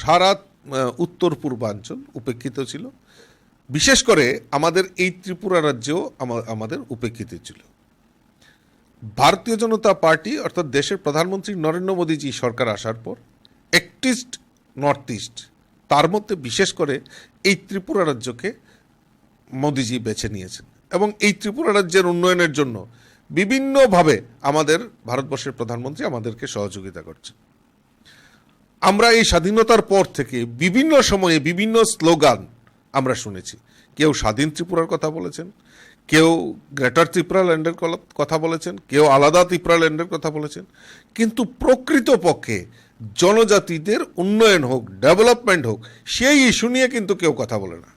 সারা উত্তর পূর্বাঞ্চল উপেক্ষিত ছিল, বিশেষ করে আমাদের এই ত্রিপুরা রাজ্যও আমাদের উপেক্ষিত ছিল। ভারতীয় জনতা পার্টি অর্থাৎ দেশের প্রধানমন্ত্রী নরেন্দ্র মোদীজি সরকার আসার পর একটিস্ট নর্থ ইস্ট, তার মধ্যে বিশেষ করে এই ত্রিপুরা রাজ্যকে মোদিজি বেছে নিয়েছেন এবং এই ত্রিপুরা রাজ্যের উন্নয়নের জন্য বিভিন্নভাবে আমাদের ভারতবর্ষের প্রধানমন্ত্রী আমাদেরকে সহযোগিতা করছেন। আমরা এই স্বাধীনতার পর থেকে বিভিন্ন সময়ে বিভিন্ন স্লোগান আমরা শুনেছি। কেউ স্বাধীন ত্রিপুরার কথা বলেছেন, কেউ গ্রেটার ত্রিপুরা ল্যান্ডের কথা বলেছেন, কেউ আলাদা ত্রিপুরা ল্যান্ডের কথা বলেছেন, কিন্তু প্রকৃতপক্ষে জনজাতিদের উন্নয়ন হোক, ডেভেলপমেন্ট হোক, সেই ইস্যু নিয়ে কিন্তু কেউ কথা বলে না।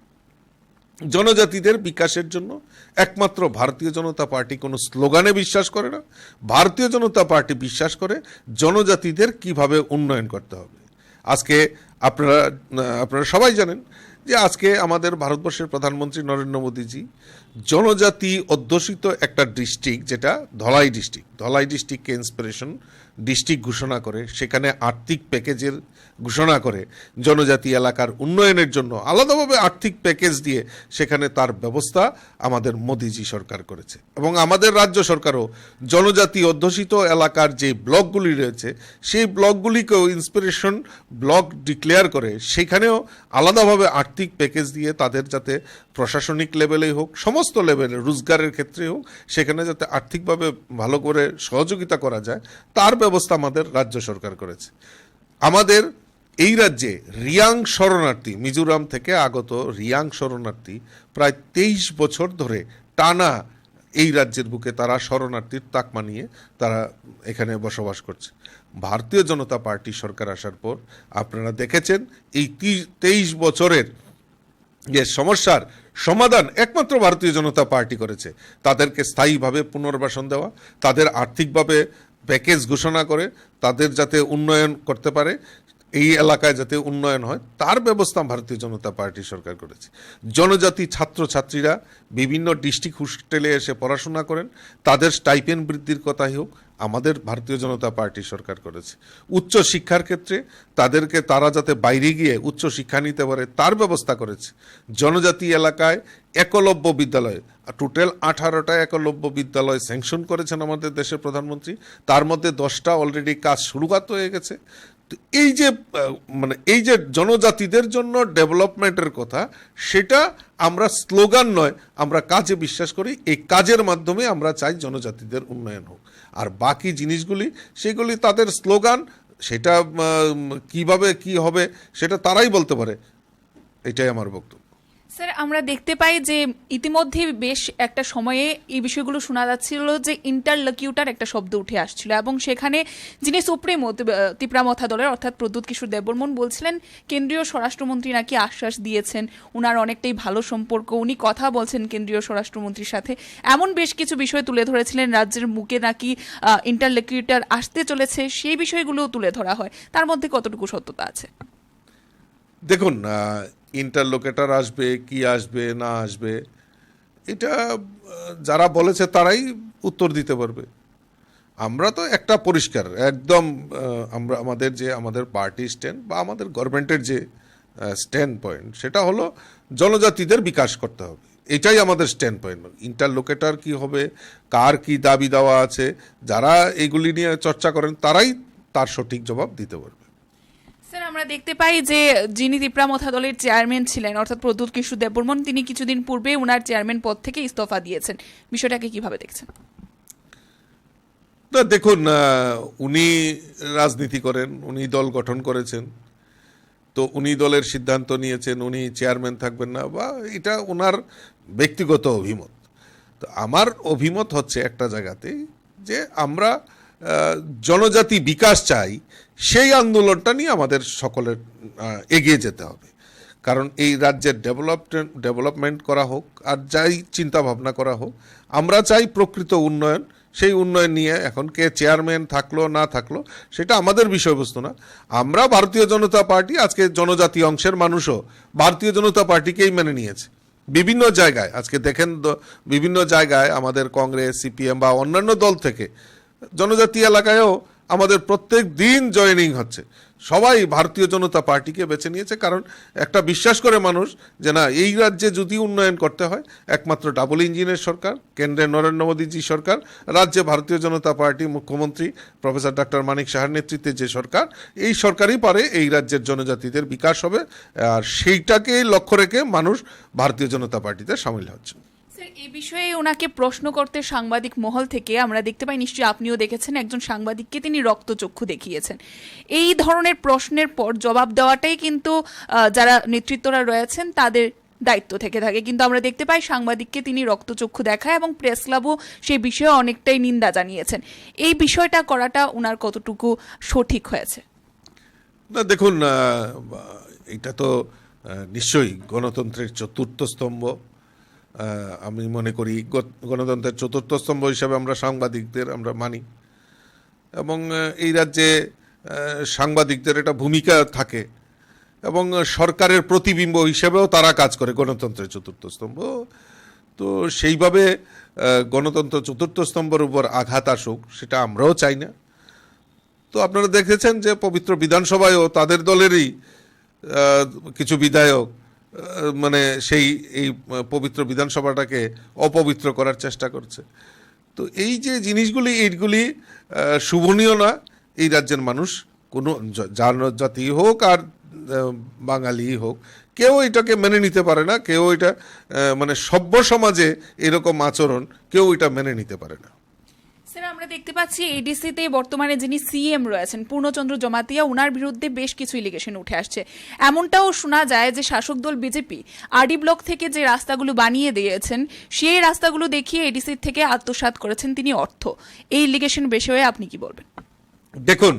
জনজাতিদের বিকাশের জন্য একমাত্র ভারতীয় জনতা পার্টি কোনো স্লোগানে বিশ্বাস করে না। ভারতীয় জনতা পার্টি বিশ্বাস করে জনজাতিদের কিভাবে উন্নয়ন করতে হবে। আজকে আপনারা সবাই জানেন যে আজকে আমাদের ভারতবর্ষের প্রধানমন্ত্রী নরেন্দ্র মোদীজি জনজাতি অধ্যুষিত একটা ডিস্ট্রিক্ট, যেটা ধলাই ডিস্ট্রিক্টকে ইন্সপিরেশন ডিস্ট্রিক্ট ঘোষণা করে, সেখানে আর্থিক প্যাকেজের ঘোষণা করে জনজাতি এলাকার উন্নয়নের জন্য আলাদাভাবে আর্থিক প্যাকেজ দিয়ে সেখানে তার ব্যবস্থা আমাদের মোদিজি সরকার করেছে। এবং আমাদের রাজ্য সরকারও জনজাতি অধ্যুষিত এলাকার যে ব্লকগুলি রয়েছে সেই ব্লকগুলিকেও ইন্সপিরেশন ব্লক ডিক্লেয়ার করে সেখানেও আলাদাভাবে আর্থিক প্যাকেজ দিয়ে তাদের যাতে প্রশাসনিক লেভেলেই হোক, সমস্ত লেভেলে, রোজগারের ক্ষেত্রে হোক, সেখানে যাতে আর্থিকভাবে ভালো করে সহযোগিতা করা যায় তার ব্যবস্থা আমাদের রাজ্য সরকার করেছে। আমাদের এই রাজ্যে রিয়াং শরণার্থী, মিজোরাম থেকে আগত রিয়াং শরণার্থী প্রায় 23 বছর ধরে টানা এই রাজ্যের বুকে তারা শরণার্থীর তাকমা নিয়ে তারা এখানে বসবাস করছে। ভারতীয় জনতা পার্টি সরকার আসার পর আপনারা দেখেছেন এই 23 বছরের যে সমস্যার সমাধান একমাত্র ভারতীয় জনতা পার্টি করেছে। তাদেরকে স্থায়ীভাবে পুনর্বাসন দেওয়া, তাদের আর্থিকভাবে প্যাকেজ ঘোষণা করে তাদের যাতে উন্নয়ন করতে পারে, এই এলাকায় যাতে উন্নয়ন হয় তার ব্যবস্থা ভারতীয় জনতা পার্টি সরকার করেছে। জনজাতি ছাত্রছাত্রীরা বিভিন্ন ডিস্ট্রিক্ট হোস্টেলে এসে পড়াশোনা করেন, তাদের স্টাইপেন্ড বৃদ্ধির কথাই হোক আমাদের ভারতীয় জনতা পার্টি সরকার করেছে। উচ্চ শিক্ষার ক্ষেত্রে তারা যাতে বাইরে গিয়ে উচ্চ শিক্ষা নিতে পারে তার ব্যবস্থা করেছে। জনজাতি এলাকায় একলব্য বিদ্যালয়, টোটাল 18টা একলব্য বিদ্যালয় স্যাংশন করেছেন আমাদের দেশের প্রধানমন্ত্রী, তার মধ্যে 10টা অলরেডি কাজ শুরুয়াত হয়ে গেছে। তো এই যে জনজাতিদের জন্য ডেভেলপমেন্টের কথা, সেটা আমরা স্লোগান নয়, আমরা কাজে বিশ্বাস করি। এই কাজের মাধ্যমে আমরা চাই জনজাতিদের উন্নয়ন হোক। আর বাকি জিনিসগুলি সেগুলি তাদের স্লোগান, সেটা কিভাবে কি হবে সেটা তারাই বলতে পারে। এটাই আমার বক্তব্য। স্যার, আমরা দেখতে পাই যে ইতিমধ্যে বেশ একটা সময়ে এই বিষয়গুলো শোনা যাচ্ছিল যে ইন্টারলকিউটার একটা শব্দ উঠে আসছিল এবং সেখানে যিনি সুপ্রিমো ত্রিপুরা দলের অর্থাৎ প্রদ্যুৎ কিশোর দেববর্মন বলছিলেন কেন্দ্রীয় স্বরাষ্ট্রমন্ত্রী নাকি আশ্বাস দিয়েছেন উনার অনেকটাই ভালো সম্পর্ক, উনি কথা বলছেন কেন্দ্রীয় স্বরাষ্ট্রমন্ত্রীর সাথে, এমন বেশ কিছু বিষয় তুলে ধরেছিলেন। রাজ্যের মুখে নাকি ইন্টারলকিউটার আসতে চলেছে, সেই বিষয়গুলোও তুলে ধরা হয়। তার মধ্যে কতটুকু সত্যতা আছে? দেখুন, ইন্টারলোকেটার আসবে কি আসবে না আসবে এটা যারা বলেছে তারাই উত্তর দিতে পারবে। আমরা তো একটা পরিষ্কার একদম আমাদের পার্টি স্ট্যান্ড বা আমাদের গভর্নমেন্টের যে স্ট্যান্ড পয়েন্ট সেটা হলো জনজাতিদের বিকাশ করতে হবে, এটাই আমাদের স্ট্যান্ড পয়েন্ট। ইন্টারলোকেটার কি হবে, কার কি দাবি দেওয়া আছে, যারা এগুলি নিয়ে চর্চা করেন তারাই তার সঠিক জবাব দিতে পারবে। স্যার, আমরা দেখতে পাই যে যিনি ত্রিপুরা দলের চেয়ারম্যান ছিলেন অর্থাৎ প্রদ্যুৎ কিশোর দেববর্মন, তিনি কিছুদিন পূর্বে ওনার চেয়ারম্যান পদ থেকে ইস্তফা দিয়েছেন। বিষয়টাকে কিভাবে দেখছেন? দেখুন, উনি রাজনীতি করেন, উনি দল গঠন করেছেন, তো উনি দলের সিদ্ধান্ত নিয়েছেন উনি চেয়ারম্যান থাকবেন না, বা এটা ওনার ব্যক্তিগত অভিমত। তো আমার অভিমত হচ্ছে একটা জায়গাতে যে আমরা জনজাতি বিকাশ চাই, সেই আন্দোলনটা নিয়ে আমাদের সকলের এগিয়ে যেতে হবে। কারণ এই রাজ্যের ডেভেলপমেন্ট করা হোক আর যাই চিন্তা ভাবনা করা হোক, আমরা চাই প্রকৃত উন্নয়ন। সেই উন্নয়ন নিয়ে এখন কে চেয়ারম্যান থাকলো না থাকলো সেটা আমাদের বিষয়বস্তু না। আমরা ভারতীয় জনতা পার্টি, আজকে জনজাতি অংশের মানুষও ভারতীয় জনতা পার্টিকেই মেনে নিয়েছে। বিভিন্ন জায়গায় আজকে দেখেন, বিভিন্ন জায়গায় আমাদের কংগ্রেস, সিপিএম বা অন্যান্য দল থেকে জনজাতি এলাকায়ও আমাদের প্রত্যেক দিন জয়েনিং হচ্ছে। সবাই ভারতীয় জনতা পার্টিকে বেছে নিয়েছে, কারণ একটা বিশ্বাস করে মানুষ যে না, এই রাজ্যে যদি উন্নয়ন করতে হয় একমাত্র ডাবল ইঞ্জিনের সরকার, কেন্দ্রে নরেন্দ্র মোদীজি সরকার, রাজ্যে ভারতীয় জনতা পার্টি মুখ্যমন্ত্রী প্রফেসর ডক্টর মানিক সাহার নেতৃত্বে যে সরকার, এই সরকারই পারে এই রাজ্যের জনজাতিদের বিকাশ হবে। আর সেইটাকে লক্ষ্য রেখে মানুষ ভারতীয় জনতা পার্টিতে সামিল হচ্ছে। স্যার, এই বিষয়ে ওনাকে প্রশ্ন করতে সাংবাদিক মহল থেকে আমরা দেখতে পাই, নিশ্চয়ই আপনিও দেখেছেন, একজন সাংবাদিককে তিনি রক্তচক্ষু দেখিয়েছেন। এই ধরনের প্রশ্নের পর জবাব দেওয়াটাই কিন্তু যারা নেতৃত্বরা রয়েছেন তাদের দায়িত্ব থেকে থাকে, কিন্তু আমরা দেখতে পাই সাংবাদিককে তিনি রক্তচক্ষু দেখায় এবং প্রেস ক্লাবও সেই বিষয়ে অনেকটাই নিন্দা জানিয়েছেন। এই বিষয়টা করাটা ওনার কতটুকু সঠিক হয়েছে? না দেখুন, এটা তো নিশ্চয়ই গণতন্ত্রের চতুর্থ স্তম্ভ। আমি মনে করি গণতন্ত্রের চতুর্থ স্তম্ভ হিসাবে আমরা সাংবাদিকদের আমরা মানি, এবং এই রাজ্যে সাংবাদিকদের একটা ভূমিকা থাকে এবং সরকারের প্রতিবিম্ব হিসেবেও তারা কাজ করে গণতন্ত্রের চতুর্থ স্তম্ভ। তো সেইভাবে গণতন্ত্র চতুর্থ স্তম্ভের উপর আঘাত আসুক সেটা আমরাও চাই না। তো আপনারা দেখেছেন যে পবিত্র বিধানসভায়ও তাদের দলেরই কিছু বিধায়ক মানে এই পবিত্র বিধানসভাটাকে অপবিত্র করার চেষ্টা করছে। তো এই যে জিনিসগুলি, এইগুলি শুভনীয় না। এই রাজ্যের মানুষ কোনো জাতি হোক আর বাঙালি হোক, কেউ এটাকে মেনে নিতে পারে না। কেউ এটা মানে সভ্য সমাজে এরকম আচরণ কেউ এটা মেনে নিতে পারে না। স্যার, আমরা দেখতে পাচ্ছি এডিসিতে বর্তমানে যিনি সিএম রয়েছেন পূর্ণচন্দ্র জমাতিয়া, ওনার বিরুদ্ধে বেশ কিছু এলিগেশন উঠে আসছে। এমনটাও শোনা যায় যে শাসক দল বিজেপি আরডি ব্লক থেকে যে রাস্তাগুলো বানিয়ে দিয়েছেন সেই রাস্তাগুলো দেখিয়ে এডিসির থেকে আত্মসাৎ করেছেন তিনি অর্থ। এই এলিগেশন বিষয়ে আপনি কি বলবেন? দেখুন,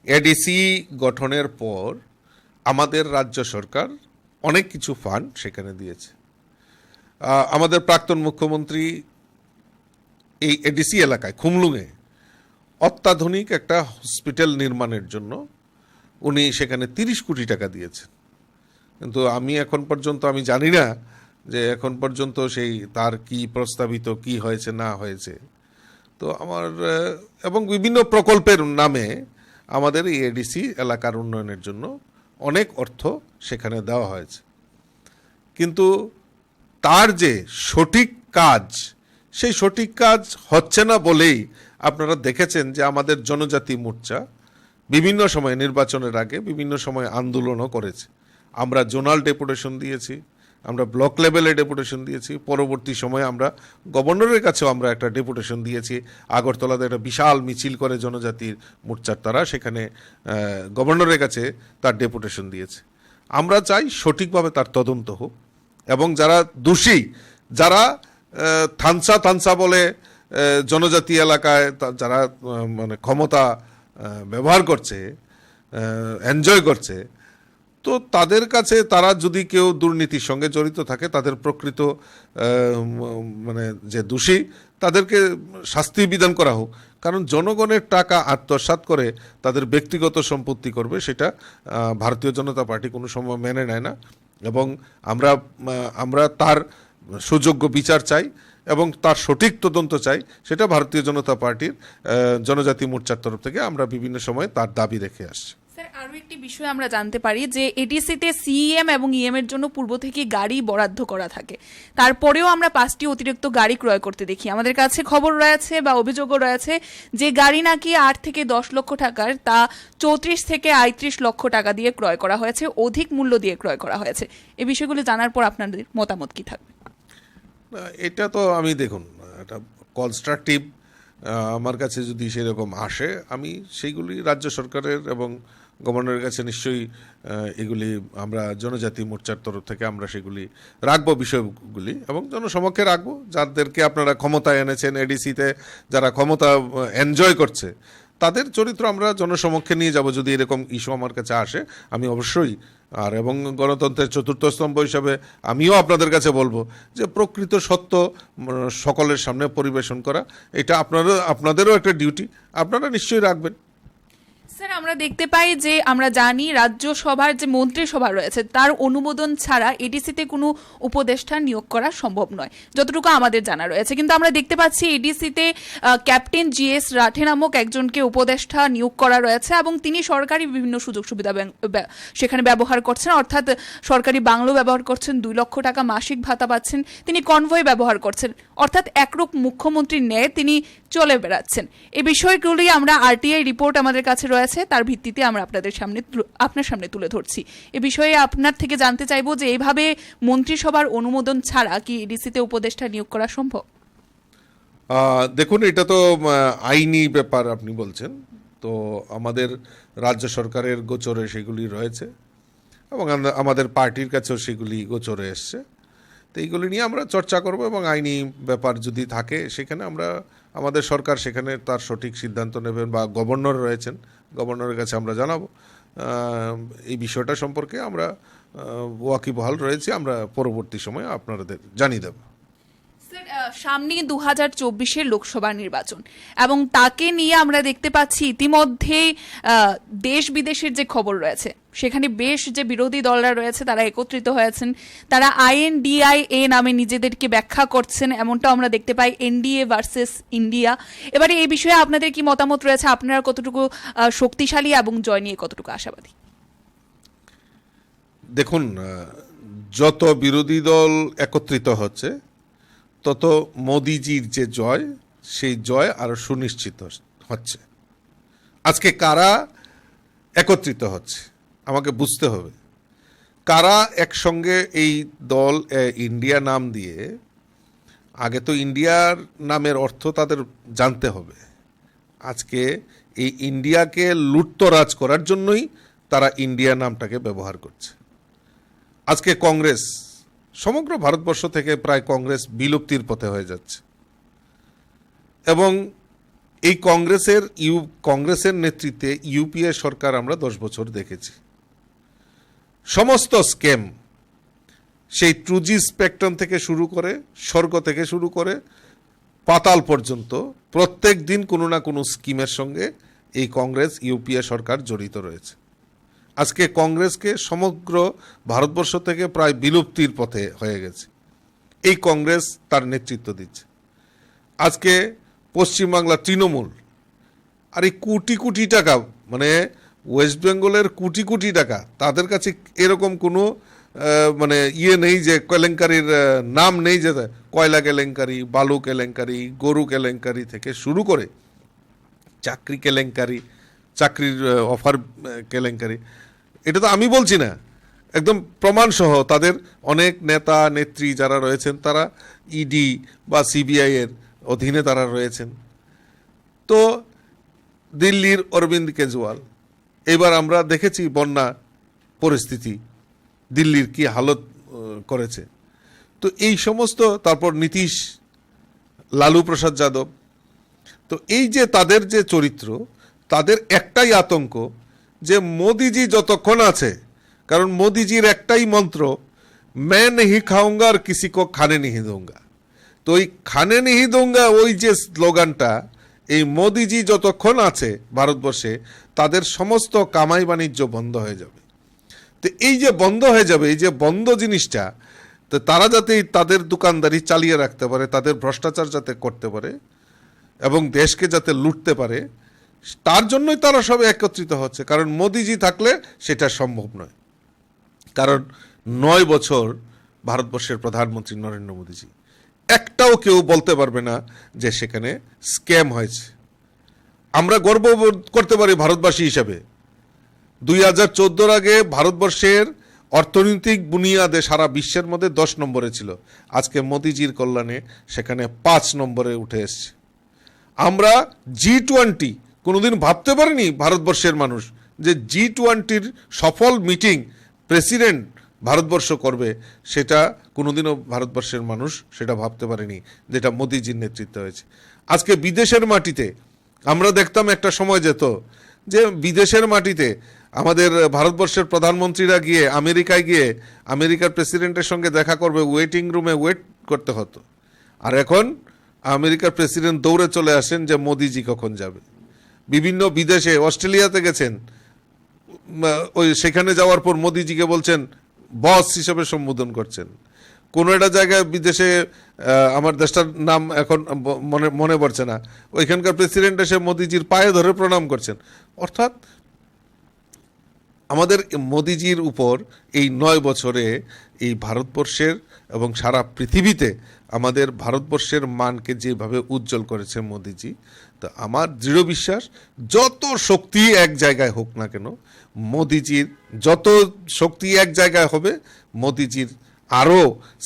এডিসি গঠনের পর আমাদের রাজ্য সরকার অনেক কিছু ফান্ড সেখানে দিয়েছে। আমাদের প্রাক্তন মুখ্যমন্ত্রী এই এডিসি এলাকায় খুমলুঙে অত্যাধুনিক একটা হসপিটাল নির্মাণের জন্য উনি সেখানে 30 কোটি টাকা দিয়েছেন। কিন্তু আমি এখন পর্যন্ত আমি জানি না যে এখন পর্যন্ত সেই তার কি প্রস্তাবিত কি হয়েছে না হয়েছে। তো আমার এবং বিভিন্ন প্রকল্পের নামে আমাদের এই এডিসি এলাকার উন্নয়নের জন্য অনেক অর্থ সেখানে দেওয়া হয়েছে, কিন্তু তার যে সঠিক কাজ সেই সঠিক কাজ হচ্ছে না বলেই আপনারা দেখেছেন যে আমাদের জনজাতি মোর্চা বিভিন্ন সময় নির্বাচনের আগে বিভিন্ন সময় আন্দোলনও করেছে। আমরা জোনাল ডেপুটেশন দিয়েছি, আমরা ব্লক লেভেলে ডেপুটেশন দিয়েছি, পরবর্তী সময়ে আমরা গভর্নরের কাছেও আমরা একটা ডেপুটেশন দিয়েছি। আগরতলাতে একটা বিশাল মিছিল করে জনজাতির মোর্চার তারা সেখানে গভর্নরের কাছে তার ডেপুটেশন দিয়েছে। আমরা চাই সঠিকভাবে তার তদন্ত হোক এবং যারা দোষী, যারা থানসা বলে জনজাতি এলাকায় যারা মানে ক্ষমতা ব্যবহার করছে, এনজয় করছে, তো তাদের কাছে তারা যদি কেউ দুর্নীতির সঙ্গে জড়িত থাকে, তাদের প্রকৃত মানে যে দোষী তাদেরকে শাস্তি বিধান করা হোক। কারণ জনগণের টাকা আত্মসাৎ করে তাদের ব্যক্তিগত সম্পত্তি করবে, সেটা ভারতীয় জনতা পার্টি কোনো সময় মেনে নেয় না। এবং আমরা তার সুযোগ্য বিচার চাই এবং তার সঠিক তদন্ত চাই। সেটা ভারতীয় জনতা পার্টির জনজাতি মোর্চার তরফ থেকে আমরা বিভিন্ন সময় তার দাবি রেখে আসছি। স্যার, আরও একটি বিষয় আমরা জানতে পারি যে এডিসিতে সিএম এবং ইএম এর জন্য পূর্ব থেকে গাড়ি বরাদ্দ করা থাকে, তারপরেও আমরা 5টি অতিরিক্ত গাড়ি ক্রয় করতে দেখি। আমাদের কাছে খবর রয়েছে বা অভিযোগও রয়েছে যে গাড়ি নাকি 8 থেকে 10 লক্ষ টাকার, তা 34 থেকে 38 লক্ষ টাকা দিয়ে ক্রয় করা হয়েছে, অধিক মূল্য দিয়ে ক্রয় করা হয়েছে। এই বিষয়গুলো জানার পর আপনাদের মতামত কি থাকবে? এটা তো আমি দেখুন, এটা কনস্ট্রাকটিভ আমার কাছে যদি সেরকম আসে, আমি সেইগুলি রাজ্য সরকারের এবং গভর্নরের কাছে নিশ্চয়ই এগুলি আমরা জনজাতি মোর্চার তরফ থেকে আমরা সেগুলি রাখবো, বিষয়গুলি এবং জনসমক্ষে রাখবো। যাদেরকে আপনারা ক্ষমতায় এনেছেন, এডিসিতে যারা ক্ষমতা এনজয় করছে, তাদের চরিত্র আমরা জনসমক্ষে নিয়ে যাব। যদি এরকম ইস্যু আমার কাছে আসে আমি অবশ্যই এবং গণতন্ত্রের চতুর্থ স্তম্ভ হিসাবে আমিও আপনাদের কাছে বলবো যে প্রকৃত সত্য সকলের সামনে পরিবেশন করা, এটা আপনাদেরও একটা ডিউটি, আপনারা নিশ্চয়ই রাখবেন। স্যার, আমরা দেখতে পাই যে আমরা জানি রাজ্যসভার যে মন্ত্রিসভা রয়েছে তার অনুমোদন ছাড়া এডিসিতে কোনো উপদেষ্টা নিয়োগ করা সম্ভব নয়, যতটুকু আমাদের জানা রয়েছে। কিন্তু আমরা দেখতে পাচ্ছি এডিসিতে ক্যাপ্টেন জিএস রাঠে নামক একজনকে উপদেষ্টা নিয়োগ করা রয়েছে এবং তিনি সরকারি বিভিন্ন সুযোগ সুবিধা সেখানে ব্যবহার করছেন, অর্থাৎ সরকারি বাংলো ব্যবহার করছেন, 2 লক্ষ টাকা মাসিক ভাতা পাচ্ছেন, তিনি কনভয় ব্যবহার করছেন, অর্থাৎ একরূপ মুখ্যমন্ত্রীর ন্যায় তিনি চলে বেড়াচ্ছেন। এই বিষয়গুলি আমরা আরটিআই রিপোর্ট আমাদের কাছে রয়েছে, তার ভিত্তিতে আমরা আপনার সামনে তুলে ধরছি। এ বিষয়ে আপনার থেকে জানতে চাইবো যে এইভাবে মন্ত্রিসভার অনুমোদন ছাড়া কি এডিসিতে উপদেষ্টা নিয়োগ করা সম্ভব? দেখুন, এটা তো আইনি ব্যাপার আপনি বলছেন, তো আমাদের রাজ্য সরকারের গোচরে সেগুলি রয়েছে এবং আমাদের পার্টির কাছেও সেগুলি গোচরে এসছে। তো এইগুলি নিয়ে আমরা চর্চা করব এবং আইনি ব্যাপার যদি থাকে সেখানে আমাদের সরকার সেখানে তার সঠিক সিদ্ধান্ত নেবেন, বা গভর্নর রয়েছেন, গভর্নরের কাছে আমরা জানাবো। এই বিষয়টা সম্পর্কে আমরা ওয়াকিবহাল রয়েছি, আমরা পরবর্তী সময়ে আপনাদের জানিয়ে দেব। সামনে 2024-এর লোকসভা নির্বাচন এবং তাকে নিয়ে আমরা দেখতে পাচ্ছি ইতিমধ্যেই দেশ বিদেশের যে খবর রয়েছে সেখানে বেশ যে বিরোধী দলরা রয়েছে তারা একত্রিত হয়েছেন, তারা INDIA নামে নিজেদেরকে ব্যাখ্যা করছেন, এমনটা আমরা দেখতে পাই, NDA ভার্সেস ইন্ডিয়া। এবারে এই বিষয়ে আপনাদের কি মতামত রয়েছে? আপনারা কতটুকু শক্তিশালী এবং জয় নিয়ে কতটুকু আশাবাদী? দেখুন, যত বিরোধী দল একত্রিত হচ্ছে তত মোদিজির যে জয়, সেই জয় আরো সুনিশ্চিত হচ্ছে। আজকে কারা একত্রিত হচ্ছে আমাকে বুঝতে হবে, কারা একসঙ্গে এই দল ইন্ডিয়া নাম দিয়ে, আগে তো ইন্ডিয়ার নামের অর্থ তাদের জানতে হবে। আজকে এই ইন্ডিয়াকে লুটতরাজ করার জন্যই তারা ইন্ডিয়া নামটাকে ব্যবহার করছে। আজকে কংগ্রেস, সমগ্র ভারতবর্ষ থেকে প্রায় কংগ্রেস বিলুপ্তির পথে হয়ে যাচ্ছে এবং এই কংগ্রেসের নেতৃত্বে ইউপিএ সরকার আমরা 10 বছর দেখেছি। সমস্ত স্ক্যাম, সেই 2G স্পেকট্রাম থেকে শুরু করে, স্বর্গ থেকে শুরু করে পাতাল পর্যন্ত প্রত্যেক দিন কোনো না কোনো স্কিমের সঙ্গে এই কংগ্রেস ইউপিএ সরকার জড়িত রয়েছে। আজকে কংগ্রেসকে সমগ্র ভারতবর্ষ থেকে প্রায় বিলুপ্তির পথে হয়ে গেছে। এই কংগ্রেস তার নেতৃত্ব দিচ্ছে। আজকে পশ্চিমবাংলা তৃণমূল, আর এই কোটি কোটি টাকা, মানে ওয়েস্ট বেঙ্গলের কোটি কোটি টাকা, তাদের কাছে এরকম কোনো মানে নেই যে কেলেঙ্কারির নাম নেই, যে কয়লা কেলেঙ্কারি, বালু কেলেঙ্কারি, গরু কেলেঙ্কারি থেকে শুরু করে চাকরি কেলেঙ্কারি, চাকরির অফার কেলেঙ্কারি। এটা তো আমি বলছি না, একদম প্রমাণসহ তাদের অনেক নেতা নেত্রী যারা রয়েছেন তারা ইডি বা সিবিআই এর অধীনে তারা রয়েছেন। তো দিল্লির অরবিন্দ কেজরিওয়াল, এবার আমরা দেখেছি বন্যা পরিস্থিতি দিল্লির কি হালত করেছে। তো এই সমস্ত, তারপর নীতিশ, লালু প্রসাদ যাদব, তো এই যে তাদের যে চরিত্র, তাদের একটাই আতঙ্ক যে মোদিজি যতক্ষণ আছে, কারণ মোদিজির একটাই মন্ত্র, मैं नहीं खाऊंगा और किसी को खाने नहीं दूंगा। তো ওই খানে नहीं दूंगा, ওই যে স্লোগানটা, এই মোদিজি যতক্ষণ আছে ভারতবর্ষে তাদের সমস্ত কামাই বাণিজ্য বন্ধ হয়ে যাবে। তো এই যে বন্ধ হয়ে যাবে, এই যে বন্ধ জিনিসটা, তো তারা যাতে তাদের দোকানদারি চালিয়ে রাখতে পারে, তাদের ভ্রষ্টাচার যাতে করতে পারে এবং দেশকে যাতে লুটতে পারে, তার জন্যই তারা সব একত্রিত হচ্ছে। কারণ মোদিজি থাকলে সেটা সম্ভব নয়। কারণ 9 বছর ভারতবর্ষের প্রধানমন্ত্রী নরেন্দ্র মোদিজি, একটাও কেউ বলতে পারবে না যে সেখানে স্ক্যাম হয়েছে। আমরা গর্ব করতে পারি ভারতবাসী হিসেবে, 2014 আগে ভারতবর্ষের অর্থনৈতিক বুনিয়াদে সারা বিশ্বের মধ্যে 10 নম্বরে ছিল, আজকে মোদিজির কল্যাণে সেখানে 5 নম্বরে উঠে এসছে। আমরা G20 কোনোদিন ভাবতে পারিনি ভারতবর্ষের মানুষ যে G20-র সফল মিটিং প্রেসিডেন্ট ভারতবর্ষ করবে, সেটা কোনোদিনও ভারতবর্ষের মানুষ সেটা ভাবতে পারেনি, যেটা মোদিজির নেতৃত্বে হয়েছে। আজকে বিদেশের মাটিতে আমরা দেখতাম, একটা সময় যেত যে বিদেশের মাটিতে আমাদের ভারতবর্ষের প্রধানমন্ত্রীরা গিয়ে আমেরিকায় গিয়ে আমেরিকার প্রেসিডেন্টের সঙ্গে দেখা করবে, ওয়েটিং রুমে ওয়েট করতে হতো। আর এখন আমেরিকার প্রেসিডেন্ট দৌড়ে চলে আসেন যে মোদিজি কখন যাবে। বিভিন্ন বিদেশে অস্ট্রেলিয়াতে গেছেন, ওই সেখানে যাওয়ার পর মোদিজিকে বলছেন বস হিসেবে সম্বোধন করছেন। কোনো একটা জায়গায় বিদেশে, আমার দেশটার নাম এখন মনে পড়ছে না, ওইখানকার প্রেসিডেন্ট এসে মোদিজির পায়ে ধরে প্রণাম করছেন। অর্থাৎ আমাদের মোদিজির উপর এই 9 বছরে এই ভারতবর্ষের এবং সারা পৃথিবীতে আমাদের ভারতবর্ষের মানকে যেভাবে উজ্জ্বল করেছে মোদিজি, তো আমার দৃঢ় বিশ্বাস যত শক্তি এক জায়গায় হোক না কেন, মোদিজির যত শক্তি এক জায়গায় হবে, মোদিজির আরও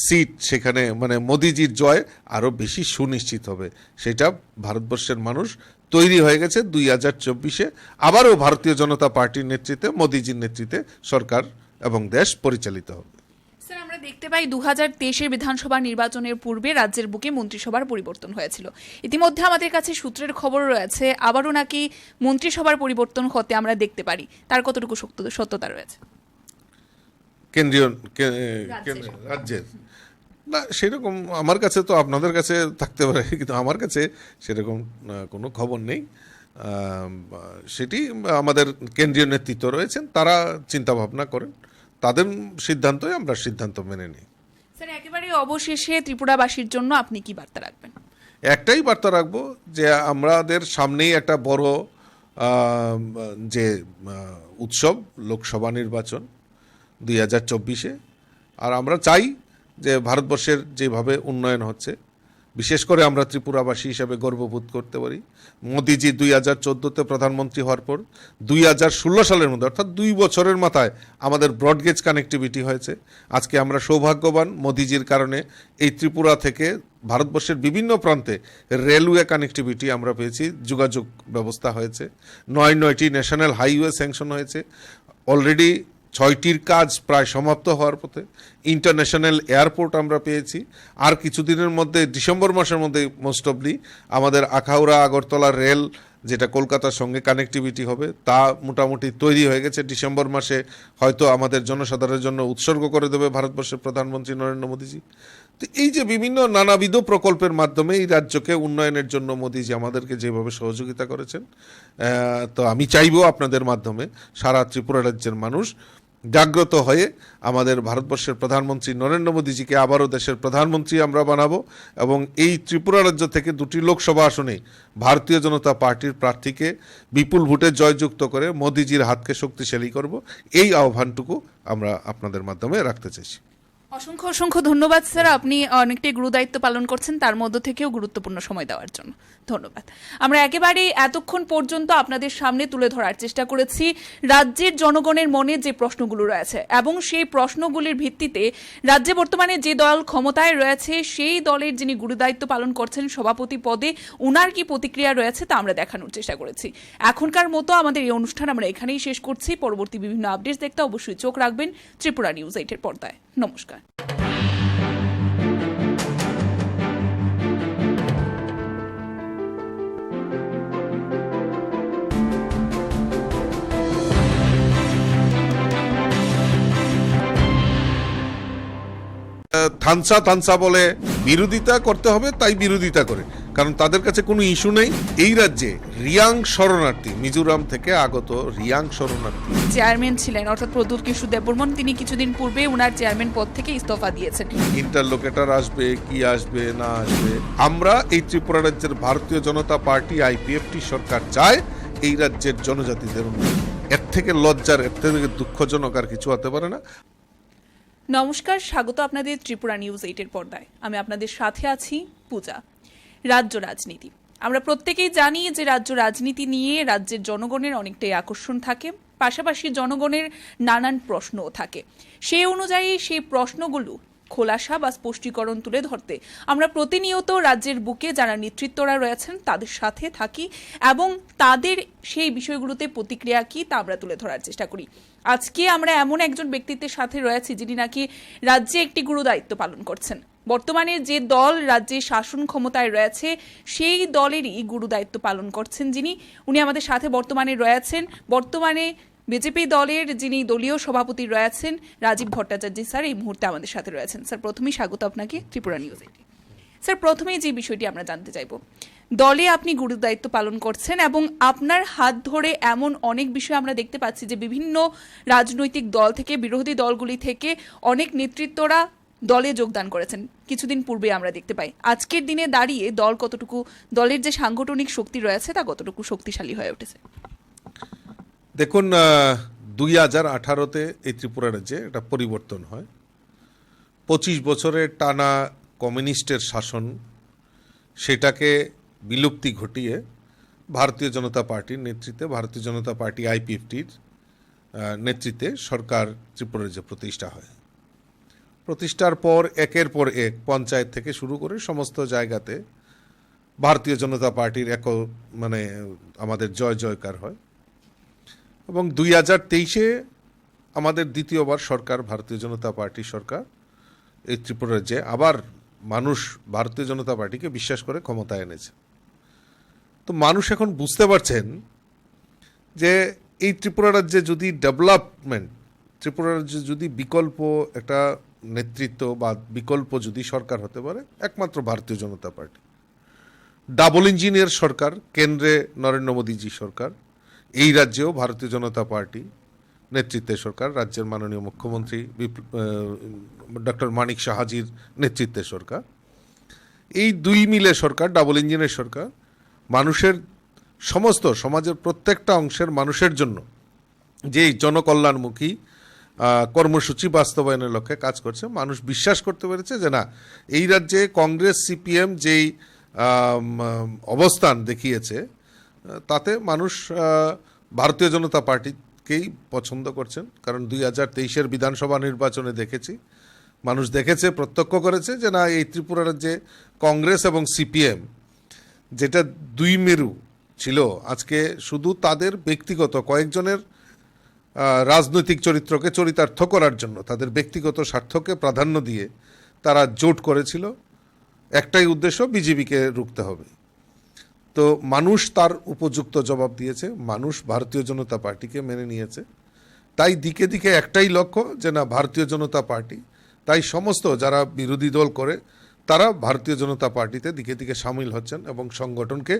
সিট সেখানে, মানে মোদিজির জয় আরও বেশি সুনিশ্চিত হবে। সেটা ভারতবর্ষের মানুষ তৈরি হয়ে গেছে। 2024-এ আবারও ভারতীয় জনতা পার্টির নেতৃত্বে, মোদিজির নেতৃত্বে সরকার এবং দেশ পরিচালিত হবে। স্যার, আমরা দেখতে পাই 2023-এর বিধানসভা নির্বাচনের পূর্বে রাজ্যের বুকে মন্ত্রিসভার পরিবর্তন হয়েছিল। ইতিমধ্যে আমাদের কাছে সূত্রের খবর রয়েছে আবারও নাকি মন্ত্রিসভার পরিবর্তন হতে আমরা দেখতে পারি, তার কতটুকু সত্যতা রয়েছে কেন্দ্রীয় রাজ্যের? না, সেরকম আমার কাছে, তো আপনাদের কাছে থাকতে পারে, কিন্তু আমার কাছে সেরকম কোনো খবর নেই। সেটি আমাদের কেন্দ্রীয় নেতৃত্ব রয়েছেন, তারা চিন্তা ভাবনা করেন, তাদের সিদ্ধান্তই আমরা সিদ্ধান্ত মেনে নিই। স্যার, একেবারে অবশেষে ত্রিপুরাবাসীর জন্য আপনি কি বার্তা রাখবেন? একটাই বার্তা রাখবো যে আমাদের সামনেই একটা বড় যে উৎসব, লোকসভা নির্বাচন 2024-এ। আর আমরা চাই যে ভারতবর্ষের যেভাবে উন্নয়ন হচ্ছে, বিশেষ করে আমরা ত্রিপুরাবাসী হিসাবে গর্ববোধ করতে পারি। মোদিজি 2014-তে প্রধানমন্ত্রী হওয়ার পর 2016 সালের মধ্যে, অর্থাৎ 2 বছরের মাথায় আমাদের ব্রডগেজ কানেক্টিভিটি হয়েছে। আজকে আমরা সৌভাগ্যবান, মোদিজির কারণে এই ত্রিপুরা থেকে ভারতবর্ষের বিভিন্ন প্রান্তে রেলওয়ে কানেক্টিভিটি আমরা পেয়েছি, যোগাযোগ ব্যবস্থা হয়েছে। 9টি ন্যাশনাল হাইওয়ে স্যাংশন হয়েছে, অলরেডি 6টির কাজ প্রায় সমাপ্ত হওয়ার পথে। ইন্টারন্যাশনাল এয়ারপোর্ট আমরা পেয়েছি। আর কিছুদিনের মধ্যে, ডিসেম্বর মাসের মধ্যে মোস্ট অবলি আমাদের আখাউড়া আগরতলা রেল, যেটা কলকাতার সঙ্গে কানেক্টিভিটি হবে, তা মোটামুটি তৈরি হয়ে গেছে। ডিসেম্বর মাসে হয়তো আমাদের জনসাধারণের জন্য উৎসর্গ করে দেবে ভারতবর্ষের প্রধানমন্ত্রী নরেন্দ্র মোদীজি। তো এই যে বিভিন্ন নানাবিধ প্রকল্পের মাধ্যমে এই রাজ্যকে উন্নয়নের জন্য মোদীজি আমাদেরকে যেভাবে সহযোগিতা করেছেন, তো আমি চাইবো আপনাদের মাধ্যমে সারা ত্রিপুরা রাজ্যের মানুষ জাগ্রত হয়ে আমাদের ভারতবর্ষের প্রধানমন্ত্রী নরেন্দ্র মোদীজিকে আবারও দেশের প্রধানমন্ত্রী আমরা বানাবো, এবং এই ত্রিপুরা রাজ্য থেকে 2টি লোকসভা আসনে ভারতীয় জনতা পার্টির প্রার্থীকে বিপুল ভোটে জয়যুক্ত করে মোদীজির হাতকে শক্তিশালী করব। এই আহ্বানটুকু আমরা আপনাদের মাধ্যমে রাখতে চাইছি। অসংখ্য অসংখ্য ধন্যবাদ স্যার, আপনি অনেকটাই গুরুদায়িত্ব পালন করছেন, তার মধ্য থেকেও গুরুত্বপূর্ণ সময় দেওয়ার জন্য ধন্যবাদ। আমরা একেবারে এতক্ষণ পর্যন্ত আপনাদের সামনে তুলে ধরার চেষ্টা করেছি রাজ্যের জনগণের মনে যে প্রশ্নগুলো রয়েছে, এবং সেই প্রশ্নগুলির ভিত্তিতে রাজ্যে বর্তমানে যে দল ক্ষমতায় রয়েছে সেই দলের যিনি গুরুদায়িত্ব পালন করছেন সভাপতি পদে, ওনার কি প্রতিক্রিয়া রয়েছে তা আমরা দেখানোর চেষ্টা করেছি। এখনকার মতো আমাদের এই অনুষ্ঠান আমরা এখানেই শেষ করছি। পরবর্তী বিভিন্ন আপডেটস দেখতে অবশ্যই চোখ রাখবেন ত্রিপুরা নিউজ 8-এর পর্দায়। নমস্কার। থানসা বলে বিরোধিতা করতে হবে, তাই বিরোধিতা করে, কারণ তাদের কাছে কোনো ইস্যু নেই। এই রাজ্যে রিয়াং শরণার্থী, মিজোরাম থেকে আগত রিয়াং শরণার্থী চেয়ারম্যান ছিলেন, অর্থাৎ প্রদ্যুৎ কিশোর দেববর্মন, তিনি কিছুদিন পূর্বে ওনার চেয়ারম্যান পদ থেকে ইস্তফা দিয়েছেন। ইন্টারলোকেটার আসবে কি আসবে না আসবে, আমরা এই ত্রিপুরা রাজ্যের ভারতীয় জনতা পার্টি আইপিএফটি সরকার চায় এই রাজ্যের জনজাতিদের উন্নয়ন। এর থেকে লজ্জার, এর থেকে দুঃখজনক আর কিছু হতে পারে না। নমস্কার, স্বাগত আপনাদের ত্রিপুরা নিউজ 8-এর পর্দায়। আমি আপনাদের সাথে আছি পূজা। রাজ্য রাজনীতি, আমরা প্রত্যেকেই জানি যে রাজ্য রাজনীতি নিয়ে রাজ্যের জনগণের অনেকটাই আকর্ষণ থাকে, পাশাপাশি জনগণের নানান প্রশ্নও থাকে। সেই অনুযায়ী সেই প্রশ্নগুলো খোলাসা বা স্পষ্টীকরণ তুলে ধরতে আমরা প্রতিনিয়ত রাজ্যের বুকে যারা নেতৃত্বরা রয়েছেন তাদের সাথে থাকি, এবং তাদের সেই বিষয়গুলোতে প্রতিক্রিয়া কি তা আমরা তুলে ধরার চেষ্টা করি। আজকে আমরা এমন একজন ব্যক্তিত্বের সাথে রয়েছি যিনি নাকি রাজ্যে একটি গুরুদায়িত্ব পালন করছেন। বর্তমানে যে দল রাজ্যে শাসন ক্ষমতায় রয়েছে সেই দলেরই গুরুদায়িত্ব পালন করছেন যিনি, উনি আমাদের সাথে বর্তমানে রয়েছেন। বর্তমানে বিজেপি দলের যিনি দলীয় সভাপতি রয়েছেন রাজীব ভট্টাচার্য স্যার এই মুহূর্তে আমাদের সাথে রয়েছেন। স্যার, প্রথমেই স্বাগত আপনাকে ত্রিপুরা নিউজ 8। স্যার, প্রথমেই যে বিষয়টি আমরা জানতে চাইব, দলে আপনি গুরু দায়িত্ব পালন করছেন এবং আপনার হাত ধরে এমন অনেক বিষয় আমরা দেখতে পাচ্ছি যে বিভিন্ন রাজনৈতিক দল থেকে, বিরোধী দলগুলি থেকে অনেক নেতৃত্বরা দলে যোগদান করেছেন কিছুদিন পূর্বে আমরা দেখতে পাই। আজকের দিনে দাঁড়িয়ে দল কতটুকু, দলের যে সাংগঠনিক শক্তি রয়েছে তা কতটুকু শক্তিশালী হয়ে উঠেছে? দেখুন, 2018-তে এই ত্রিপুরা রাজ্যে একটা পরিবর্তন হয়। 25 বছরের টানা কমিউনিস্টের শাসন, সেটাকে বিলুপ্তি ঘটিয়ে ভারতীয় জনতা পার্টির নেতৃত্বে, ভারতীয় জনতা পার্টি আইপিএফটির নেতৃত্বে সরকার ত্রিপুরা রাজ্যে প্রতিষ্ঠা হয়। প্রতিষ্ঠার পর একের পর এক পঞ্চায়েত থেকে শুরু করে সমস্ত জায়গাতে ভারতীয় জনতা পার্টির আমাদের জয় জয়কার হয় এবং 2023-এ আমাদের দ্বিতীয়বার সরকার, ভারতীয় জনতা পার্টি সরকার এই ত্রিপুরা রাজ্যে আবার মানুষ ভারতীয় জনতা পার্টিকে বিশ্বাস করে ক্ষমতায় এনেছে। তো মানুষ এখন বুঝতে পারছেন যে এই ত্রিপুরা রাজ্যে যদি ডেভেলপমেন্ট, ত্রিপুরা রাজ্যে যদি বিকল্প একটা নেতৃত্ব বা বিকল্প যদি সরকার হতে পারে, একমাত্র ভারতীয় জনতা পার্টি। ডাবল ইঞ্জিনের সরকার, কেন্দ্রে নরেন্দ্র মোদীজি সরকার, এই রাজ্যেও ভারতীয় জনতা পার্টি নেতৃত্বের সরকার, রাজ্যের মাননীয় মুখ্যমন্ত্রী ডক্টর মানিক সাহাজির নেতৃত্বের সরকার। এই দুই মিলে সরকার, ডাবল ইঞ্জিনের সরকার, মানুষের সমস্ত সমাজের প্রত্যেকটা অংশের মানুষের জন্য যেই জনকল্যাণমুখী কর্মসূচি বাস্তবায়নের লক্ষ্যে কাজ করছে। মানুষ বিশ্বাস করতে পেরেছে যে না, এই রাজ্যে কংগ্রেস সিপিএম যেই অবস্থান দেখিয়েছে তাতে মানুষ ভারতীয় জনতা পার্টিকেই পছন্দ করছেন। কারণ 2023-এর বিধানসভা নির্বাচনে দেখেছি, মানুষ দেখেছে, প্রত্যক্ষ করেছে যে না, এই ত্রিপুরা রাজ্যে কংগ্রেস এবং সিপিএম যেটা দুই মেরু ছিল, আজকে শুধু তাদের ব্যক্তিগত কয়েকজনের রাজনৈতিক চরিত্রকে চরিতার্থ করার জন্য, তাদের ব্যক্তিগত স্বার্থকে প্রাধান্য দিয়ে তারা জোট করেছিল। একটাই উদ্দেশ্য, বিজেপিকে রুখতে হবে। তো মানুষ তার উপযুক্ত জবাব দিয়েছে, মানুষ ভারতীয় জনতা পার্টিকে মেনে নিয়েছে। তাই দিকে দিকে একটাই লক্ষ্য যে না, ভারতীয় জনতা পার্টি, তাই সমস্ত যারা বিরোধী দল করে তারা ভারতীয় জনতা পার্টিতে দিকে দিকে সামিল হচ্ছেন এবং সংগঠনকে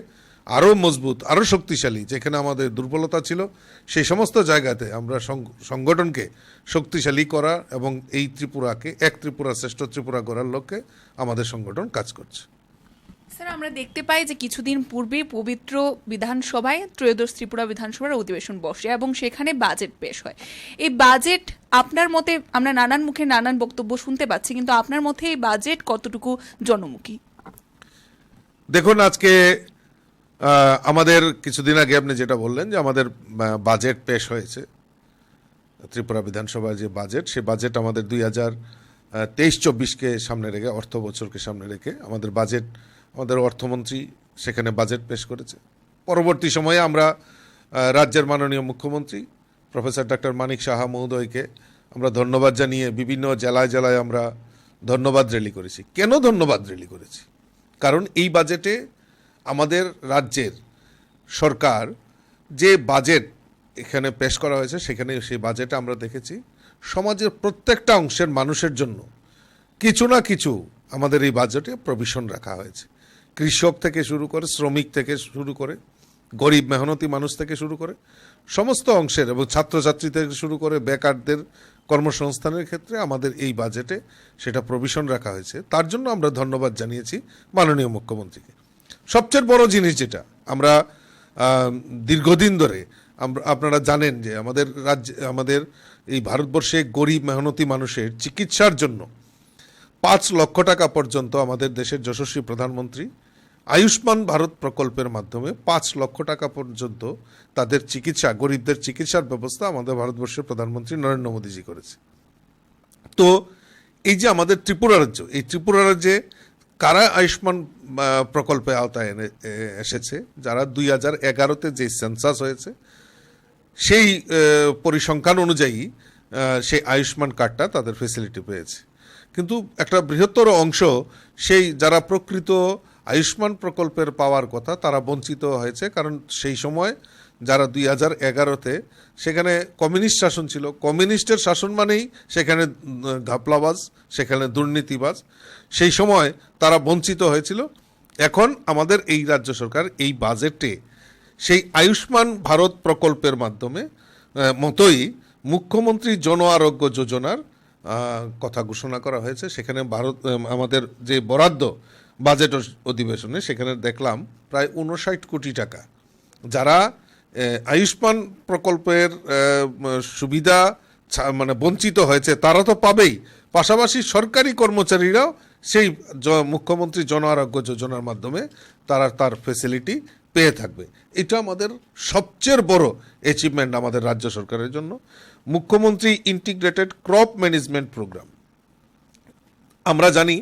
আরও মজবুত, আরও শক্তিশালী, যেখানে আমাদের দুর্বলতা ছিল সেই সমস্ত জায়গাতে আমরা সংগঠনকে শক্তিশালী করা এবং এই ত্রিপুরাকে এক ত্রিপুরা শ্রেষ্ঠ ত্রিপুরা গড়ার লক্ষ্যে আমাদের সংগঠন কাজ করছে। স্যার, আমরা দেখতে পাই যে কিছুদিন পূর্বে পবিত্র বিধানসভায় ত্রয়োদশ ত্রিপুরা বিধানসভার অধিবেশন বসে এবং সেখানে বাজেট পেশ হয়। এই বাজেট আপনার মতে, আমরা নানান মুখে নানান বক্তব্য শুনতে পাচ্ছি, কিন্তু আপনার মতে এই বাজেট কতটুকু জনমুখী? দেখুন, আজকে আমাদের কিছুদিন আগে আপনি যেটা বললেন যে আমাদের বাজেট পেশ হয়েছে, ত্রিপুরা বিধানসভার যে বাজেট, সে বাজেট আমাদের 2023-24-কে সামনে রেখে, অর্থ বছরকে সামনে রেখে আমাদের বাজেট, আমাদের অর্থমন্ত্রী সেখানে বাজেট পেশ করেছে। পরবর্তী সময়ে আমরা রাজ্যের মাননীয় মুখ্যমন্ত্রী প্রফেসর ডক্টর মানিক সাহা মহোদয়কে আমরা ধন্যবাদ জানিয়ে বিভিন্ন জেলায় জেলায় আমরা ধন্যবাদ র্যালি করেছি। কেন ধন্যবাদ র্যালি করেছি? কারণ এই বাজেটে আমাদের রাজ্যের সরকার যে বাজেট এখানে পেশ করা হয়েছে, সেখানে সেই বাজেটে আমরা দেখেছি সমাজের প্রত্যেকটা অংশের মানুষের জন্য কিছু না কিছু আমাদের এই বাজেটে প্রভিশন রাখা হয়েছে। কৃষক থেকে শুরু করে, শ্রমিক থেকে শুরু করে, গরিব মেহনতি মানুষ থেকে শুরু করে সমস্ত অংশের, এবং ছাত্রছাত্রী থেকে শুরু করে বেকারদের কর্মসংস্থানের ক্ষেত্রে আমাদের এই বাজেটে সেটা প্রভিশন রাখা হয়েছে। তার জন্য আমরা ধন্যবাদ জানিয়েছি মাননীয় মুখ্যমন্ত্রীকে। সবচেয়ে বড় জিনিস যেটা আমরা দীর্ঘদিন ধরে, আপনারা জানেন যে আমাদের রাজ্যে, আমাদের এই ভারতবর্ষে গরিব মেহনতি মানুষের চিকিৎসার জন্য 5 লক্ষ টাকা পর্যন্ত আমাদের দেশের যশস্বী প্রধানমন্ত্রী আয়ুষ্মান ভারত প্রকল্পের মাধ্যমে 5 লক্ষ টাকা পর্যন্ত তাদের চিকিৎসা, গরিবদের চিকিৎসার ব্যবস্থা আমাদের ভারতবর্ষের প্রধানমন্ত্রী নরেন্দ্র মোদীজি করেছে। তো এই যে আমাদের ত্রিপুরা রাজ্য, এই ত্রিপুরা রাজ্যে কারা আয়ুষ্মান প্রকল্পে আওতায় এসেছে, যারা 2011-তে যে সেন্সাস হয়েছে সেই পরিসংখ্যান অনুযায়ী সেই আয়ুষ্মান কার্ডটা তাদের ফেসিলিটি পেয়েছে। কিন্তু একটা বৃহত্তর অংশ সেই যারা প্রকৃত আয়ুষ্মান প্রকল্পের পাওয়ার কথা তারা বঞ্চিত হয়েছে। কারণ সেই সময় যারা 2011-তে সেখানে কমিউনিস্ট শাসন ছিল, কমিউনিস্টের শাসন মানেই সেখানে ঘাপলাবাজ, সেখানে দুর্নীতিবাজ, সেই সময় তারা বঞ্চিত হয়েছিল এখন আমাদের এই রাজ্য সরকার এই বাজেটে সেই আয়ুষ্মান ভারত প্রকল্পের মাধ্যমে মতোই মুখ্যমন্ত্রী জন আরোগ্য যোজনার কথা ঘোষণা করা হয়েছে। সেখানে আমাদের যে বরাদ্দ বাজেট অধিবেশনে সেখানে দেখলাম প্রায় 59 কোটি টাকা, যারা আয়ুষ্মান প্রকল্পের সুবিধা মানে বঞ্চিত হয়েছে তারা তো পাবেই, পাশাপাশি সরকারি কর্মচারীরাও সেই মুখ্যমন্ত্রী জন আরোগ্য যোজনার মাধ্যমে তারা তার ফেসিলিটি পেয়ে থাকবে। এটা আমাদের সবচেয়ে বড় অ্যাচিভমেন্ট আমাদের রাজ্য সরকারের জন্য। মুখ্যমন্ত্রী ইন্টিগ্রেটেড ক্রপ ম্যানেজমেন্ট প্রোগ্রাম, আমরা জানি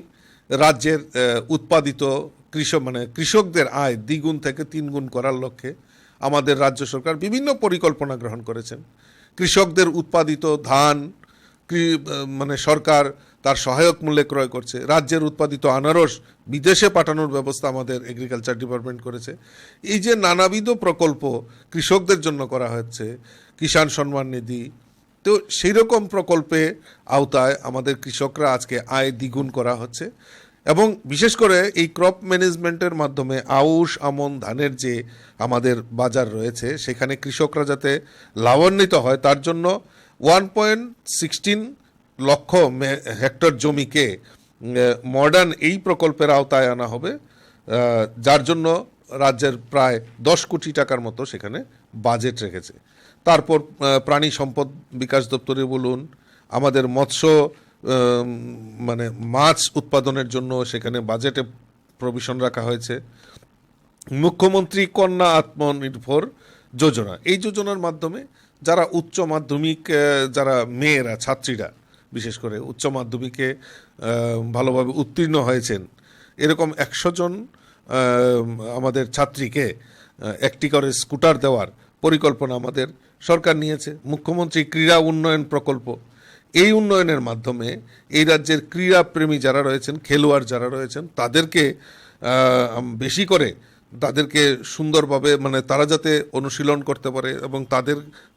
রাজ্যের উৎপাদিত কৃষকদের আয় দ্বিগুণ থেকে 3 গুণ করার লক্ষ্যে আমাদের রাজ্য সরকার বিভিন্ন পরিকল্পনা গ্রহণ করেছেন। কৃষকদের উৎপাদিত ধান সরকার তার সহায়ক মূল্যে ক্রয় করছে। রাজ্যের উৎপাদিত আনারস বিদেশে পাঠানোর ব্যবস্থা আমাদের এগ্রিকালচার ডিপার্টমেন্ট করেছে। এই যে নানাবিধ প্রকল্প কৃষকদের জন্য করা হচ্ছে, কিষাণ সম্মান নিধি, তো সেই রকম প্রকল্পে আওতায় আমাদের কৃষকরা আজকে আয় দ্বিগুণ করা হচ্ছে। এবং বিশেষ করে এই ক্রপ ম্যানেজমেন্টের মাধ্যমে আউশ আমন ধানের যে আমাদের বাজার রয়েছে সেখানে কৃষকরা যাতে লাভান্বিত হয় তার জন্য 1.16 লক্ষ হেক্টর জমিকে মডার্ন এই প্রকল্পের আওতায় আনা হবে, যার জন্য রাজ্যের প্রায় 10 কোটি টাকার মতো সেখানে বাজেট রেখেছে। তারপর প্রাণী সম্পদ বিকাশ দপ্তরে বলুন, আমাদের মৎস্য মাছ উৎপাদনের জন্য সেখানে বাজেটে প্রভিশন রাখা হয়েছে। মুখ্যমন্ত্রী কন্যা আত্মনির্ভর যোজনা, এই যোজনার মাধ্যমে যারা উচ্চ মাধ্যমিক, যারা মেয়েরা ছাত্রীরা বিশেষ করে উচ্চ মাধ্যমিকে ভালোভাবে উত্তীর্ণ হয়েছেন, এরকম 100 জন আমাদের ছাত্রীকে একটি করে স্কুটার দেওয়ার পরিকল্পনা আমাদের সরকার নিয়েছে। মুখ্যমন্ত্রী ক্রীড়া উন্নয়ন প্রকল্প, এই উন্নয়নের মাধ্যমে এই রাজ্যের ক্রীড়াপ্রেমী যারা রয়েছেন, খেলোয়াড় যারা রয়েছেন, তাদেরকে বেশি করে তাদেরকে সুন্দরভাবে তারা যাতে অনুশীলন করতে পারে এবং তাদের